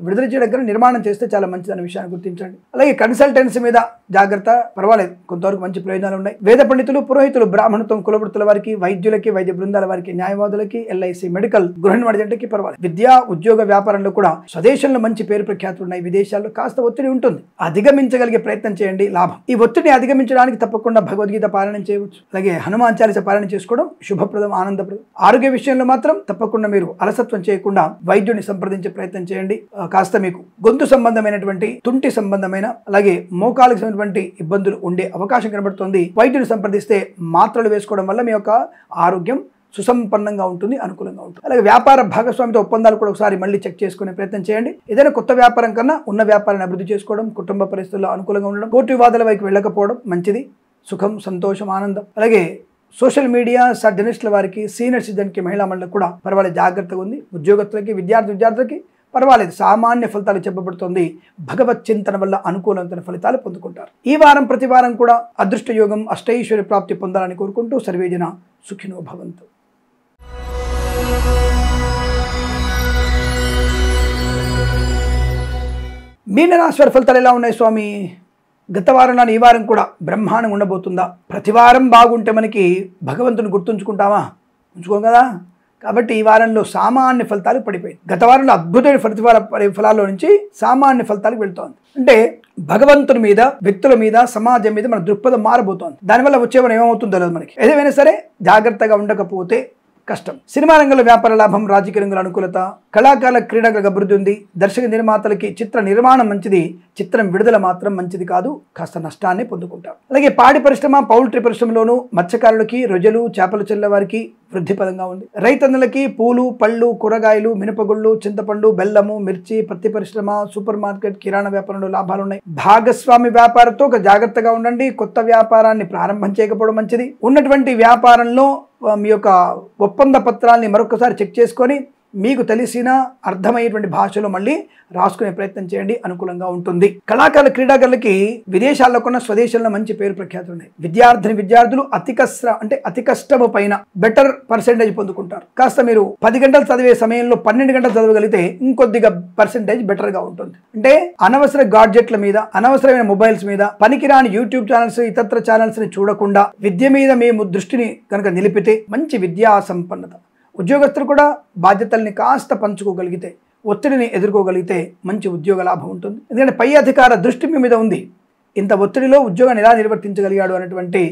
విడుదల చేయడం కన్నా నిర్మాణం చేస్తే చాలా మంచిదన్న విషయాన్ని గుర్తించండి. అలాగే కన్సల్టెన్సీ మీద జాగ్రత్త, పర్వాలేదు, కొంతవరకు మంచి ప్రయోజనాలు ఉన్నాయి. వేద పండితులు, పురోహితులు, బ్రాహ్మణత్వం, కులవృత్తుల వారికి, వైద్యులకి, వైద్య బృందాల వారికి, న్యాయవాదులకి, ఎల్ఐసి, మెడికల్, గృహ నిర్మాణ జట్లకి పర్వాలేదు. విద్యా, ఉద్యోగ, వ్యాపారంలో కూడా స్వదేశంలో మంచి పేరు ప్రఖ్యాతులు ఉన్నాయి. విదేశాల్లో కాస్త ఒత్తిడి ఉంటుంది. అధిగమించగలిగే ప్రయత్నం చేయండి, లాభం. ఈ ఒత్తిడిని అధిగమించడానికి తప్పకుండా భగవద్గీత పారాయణం చేయవచ్చు. అలాగే హనుమాన్ చాలీస పారాయణం చేసుకోవడం శుభప్రదం, ఆనందప్రదం. ఆరోగ్య విషయంలో మాత్రం తప్పకుండా మీరు అలసత్వం చేయకుండా వైద్యుని సంప్రదించే ప్రయత్నం చేయండి. కాస్త మీకు గొంతు సంబంధమైనటువంటి, తుంటి సంబంధమైన, అలాగే మోకాలకు సంబంధించినటువంటి ఇబ్బందులు ఉండే అవకాశం కనబడుతుంది. వైద్యుని సంప్రదిస్తే మాత్రలు వేసుకోవడం వల్ల మీ యొక్క ఆరోగ్యం సుసంపన్నంగా ఉంటుంది, అనుకూలంగా ఉంటుంది. అలాగే వ్యాపార భాగస్వామితో ఒప్పందాలు కూడా ఒకసారి మళ్ళీ చెక్ చేసుకునే ప్రయత్నం చేయండి. ఏదైనా కొత్త వ్యాపారం కన్నా ఉన్న వ్యాపారాన్ని అభివృద్ధి చేసుకోవడం, కుటుంబ పరిస్థితుల్లో అనుకూలంగా ఉండడం, కోర్టు వివాదాల వైపు వెళ్ళకపోవడం మంచిది. సుఖం, సంతోషం, ఆనందం. అలాగే సోషల్ మీడియా, జర్నలిస్టుల వారికి, సీనియర్ సిటిజన్కి, మహిళా మండలికి కూడా పర్వాలేదు, జాగ్రత్తగా ఉంది. ఉద్యోగస్తులకి, విద్యార్థులకి పర్వాలేదు, సామాన్య ఫలితాలు చెప్పబడుతుంది. భగవత్ చింతన వల్ల అనుకూలమైన ఫలితాలు పొందుకుంటారు. ఈ వారం ప్రతి వారం కూడా అదృష్ట యోగం, అష్టైశ్వర్య ప్రాప్తి పొందాలని కోరుకుంటూ సర్వేజన సుఖినో భవంతు. మీనరాశి వారి ఫలితాలు ఎలా ఉన్నాయి స్వామి? గత వారంలో ఈ వారం కూడా బ్రహ్మాండంగా ఉండబోతుందా? ప్రతి వారం బాగుంటే మనకి భగవంతుని గుర్తుంచుకుంటామా? ఉంచుకోం కదా. కాబట్టి ఈ వారంలో సామాన్య ఫలితాలు పడిపోయాయి. గత వారంలో అద్భుతమైన ఫలాల్లో నుంచి సామాన్య ఫలితాలకు వెళ్తోంది. అంటే భగవంతుని మీద, వ్యక్తుల మీద, సమాజం మీద మన దృక్పథం మారబోతోంది. దానివల్ల వచ్చే మనం ఏమవుతుందో తెలియదు మనకి. ఏదైనా సరే జాగ్రత్తగా ఉండకపోతే కష్టం. సినిమా రంగంలో వ్యాపార లాభం, రాజకీయ రంగంలో అనుకూలత, కళాకారుల, క్రీడాకులకు అభివృద్ధి ఉంది. దర్శక నిర్మాతలకి చిత్ర నిర్మాణం మంచిది, చిత్రం విడుదల మాత్రం మంచిది కాదు, కాస్త నష్టాన్ని పొందుకుంటారు. అలాగే పాడి పరిశ్రమ, పౌల్ట్రీ పరిశ్రమలోను మత్స్యకారులకి, రొయ్యలు, చేపలు చెల్లె వారికి వృద్ధిపదంగా ఉంది. రైతన్నులకి పూలు, పళ్ళు, కూరగాయలు, మినపగుళ్ళు, చింతపండు, బెల్లము, మిర్చి, పత్తి పరిశ్రమ, సూపర్ మార్కెట్, కిరాణా వ్యాపారంలో లాభాలు ఉన్నాయి. భాగస్వామి వ్యాపారంతో ఒక జాగ్రత్తగా ఉండండి. కొత్త వ్యాపారాన్ని ప్రారంభం చేయకపోవడం మంచిది. ఉన్నటువంటి వ్యాపారంలో మీ యొక్క ఒప్పంద పత్రాల్ని మరొకసారి చెక్ చేసుకొని మీకు తెలిసిన అర్థమయ్యేటువంటి భాషలో మళ్ళీ రాసుకునే ప్రయత్నం చేయండి, అనుకూలంగా ఉంటుంది. కళాకారుల క్రీడాకారులకి విదేశాల్లో కన్నా స్వదేశంలో మంచి పేరు ప్రఖ్యాతులు ఉన్నాయి. విద్యార్థులు అతి కష్టము పైన బెటర్ పర్సెంటేజ్ పొందుకుంటారు. కాస్త మీరు 10 గంటలు చదివే సమయంలో 12 గంటలు చదవగలిగితే ఇంకొద్దిగా పర్సెంటేజ్ బెటర్ గా ఉంటుంది. అంటే అనవసర గాడ్జెట్ల మీద, అనవసరమైన మొబైల్స్ మీద, పనికిరాని యూట్యూబ్ ఛానల్స్, ఇతర ఛానల్స్ ని చూడకుండా విద్య మీద మేము దృష్టిని కనుక నిలిపితే మంచి విద్యా సంపన్నత. ఉద్యోగస్తులు కూడా బాధ్యతల్ని కాస్త పంచుకోగలిగితే, ఒత్తిడిని ఎదుర్కోగలిగితే మంచి ఉద్యోగ లాభం ఉంటుంది. ఎందుకంటే పై అధికార దృష్టి మీ మీద ఉంది. ఇంత ఒత్తిడిలో ఉద్యోగాన్ని ఎలా నిర్వర్తించగలిగాడు అనేటువంటి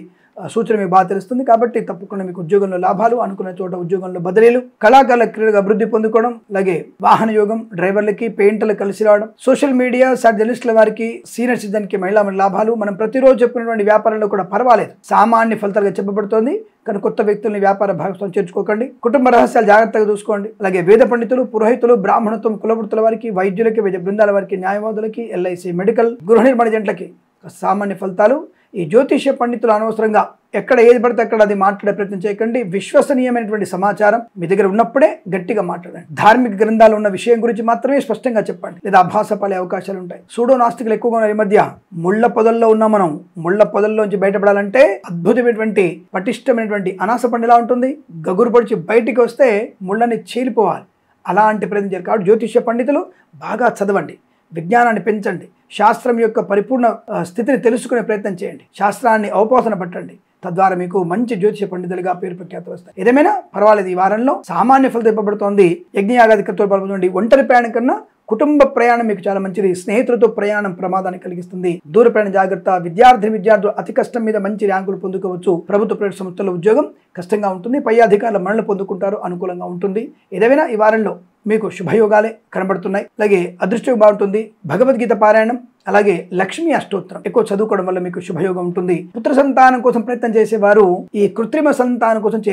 సూచన మీకు బాగా తెలుస్తుంది. కాబట్టి తప్పకుండా మీకు ఉద్యోగంలో లాభాలు, అనుకున్న చోట ఉద్యోగంలో బదిలీలు, కళాకారుల క్రీడగా అభివృద్ధి పొందుకోవడం, అలాగే వాహన యోగం, డ్రైవర్లకి, పెయింటర్లకు కలిసి రావడం, సోషల్ మీడియా, జర్నలిస్టుల వారికి, సీనియర్ సిటిజన్ కి మహిళా లాభాలు. మనం ప్రతిరోజు చెప్పినటువంటి వ్యాపారంలో కూడా పర్వాలేదు, సామాన్య ఫలితాలుగా చెప్పబడుతోంది. కానీ కొత్త వ్యక్తుల్ని వ్యాపార భాగస్వామ్యం చేర్చుకోకండి. కుటుంబ రహస్యాలు జాగ్రత్తగా చూసుకోండి. అలాగే వేద పండితులు, పురోహితులు, బ్రాహ్మణత్వం, కులవృత్తుల వారికి, వైద్యులకి, వైద్య బృందాల వారికి, న్యాయవాదులకి, LIC, మెడికల్, గృహ నిర్మాణ జంటలకి సామాన్య ఫలితాలు. ఈ జ్యోతిష్య పండితులు అనవసరంగా ఎక్కడ ఏది పడితే అక్కడ అది మాట్లాడే ప్రయత్నం చేయకండి. విశ్వసనీయమైనటువంటి సమాచారం మీ దగ్గర ఉన్నప్పుడే గట్టిగా మాట్లాడండి. ధార్మిక గ్రంథాలు ఉన్న విషయం గురించి మాత్రమే స్పష్టంగా చెప్పండి, లేదా అభాస పాలే అవకాశాలు ఉంటాయి. సూడో నాస్తికులు ఎక్కువగా ఉన్నారు ఈ మధ్య. ముళ్ళ పొదల్లో ఉన్నాం మనం. ముళ్ళ పొదల్లోంచి బయటపడాలంటే అద్భుతమైనటువంటి పటిష్టమైనటువంటి అనాస పండు ఎలా ఉంటుంది, గగురు పొడిచి బయటికి వస్తే ముళ్ళని చీలిపోవాలి. అలాంటి ప్రయత్నం చేయాలి. కాబట్టి జ్యోతిష్య పండితులు బాగా చదవండి, విజ్ఞానాన్ని పెంచండి, శాస్త్రం యొక్క పరిపూర్ణ స్థితిని తెలుసుకునే ప్రయత్నం చేయండి, శాస్త్రాన్ని అవపోసన పట్టండి. తద్వారా మీకు మంచి జ్యోతిష పండితులుగా పేరు ప్రఖ్యాతులు వస్తాయి. ఏదేమైనా పర్వాలేదు, ఈ వారంలో సామాన్య ఫలితం ఇవ్వబడుతోంది. యజ్ఞయాగాది కర్తవ్యాలు పాల్గొనండి. ఒంటరి ప్రయాణం కన్నా కుటుంబ ప్రయాణం మీకు చాలా మంచిది. స్నేహితులతో ప్రయాణం ప్రమాదాన్ని కలిగిస్తుంది. దూర ప్రయాణ జాగ్రత్త. విద్యార్థులు అతి కష్టం మీద మంచి ర్యాంకులు పొందుకోవచ్చు. ప్రభుత్వ ప్రైవేట్ సంస్థల్లో ఉద్యోగం కష్టంగా ఉంటుంది. పై అధికారుల మరణలు పొందుకుంటారు, అనుకూలంగా ఉంటుంది. ఏదైనా ఈ వారంలో మీకు శుభయోగాలే కనబడుతున్నాయి. అలాగే అదృష్టం బాగుంటుంది. భగవద్గీత పారాయణం, అలాగే లక్ష్మీ అష్టోత్తరం ఎక్కువ చదువుకోవడం వల్ల మీకు శుభయోగం ఉంటుంది. పుత్ర సంతానం కోసం ప్రయత్నం చేసేవారు ఈ కృత్రిమ సంతానం కోసం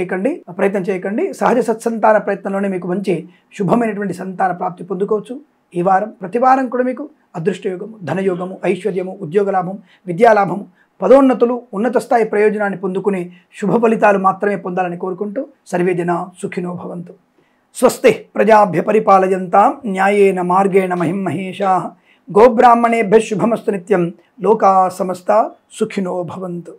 ప్రయత్నం చేయకండి. సహజ సత్సంతాన ప్రయత్నంలోనే మీకు మంచి శుభమైనటువంటి సంతాన ప్రాప్తి పొందుకోవచ్చు. ఈ వారం ప్రతి వారం కూడా మీకు అదృష్టయోగము, ధనయోగము, ఐశ్వర్యము, ఉద్యోగ లాభం, విద్యాలాభము, పదోన్నతులు, ఉన్నత స్థాయి ప్రయోజనాన్ని పొందుకునే శుభ ఫలితాలు మాత్రమే పొందాలని కోరుకుంటూ సర్వే జనా సుఖినో భవంతు. స్వస్తి ప్రజాభ్య పరిపాలయంతాం న్యాయేన మార్గేణ మహిం మహేషాః. గోబ్రాహ్మణేభ్యః శుభమస్తు నిత్యం. లోకా సమస్తా సుఖినో భవంతు.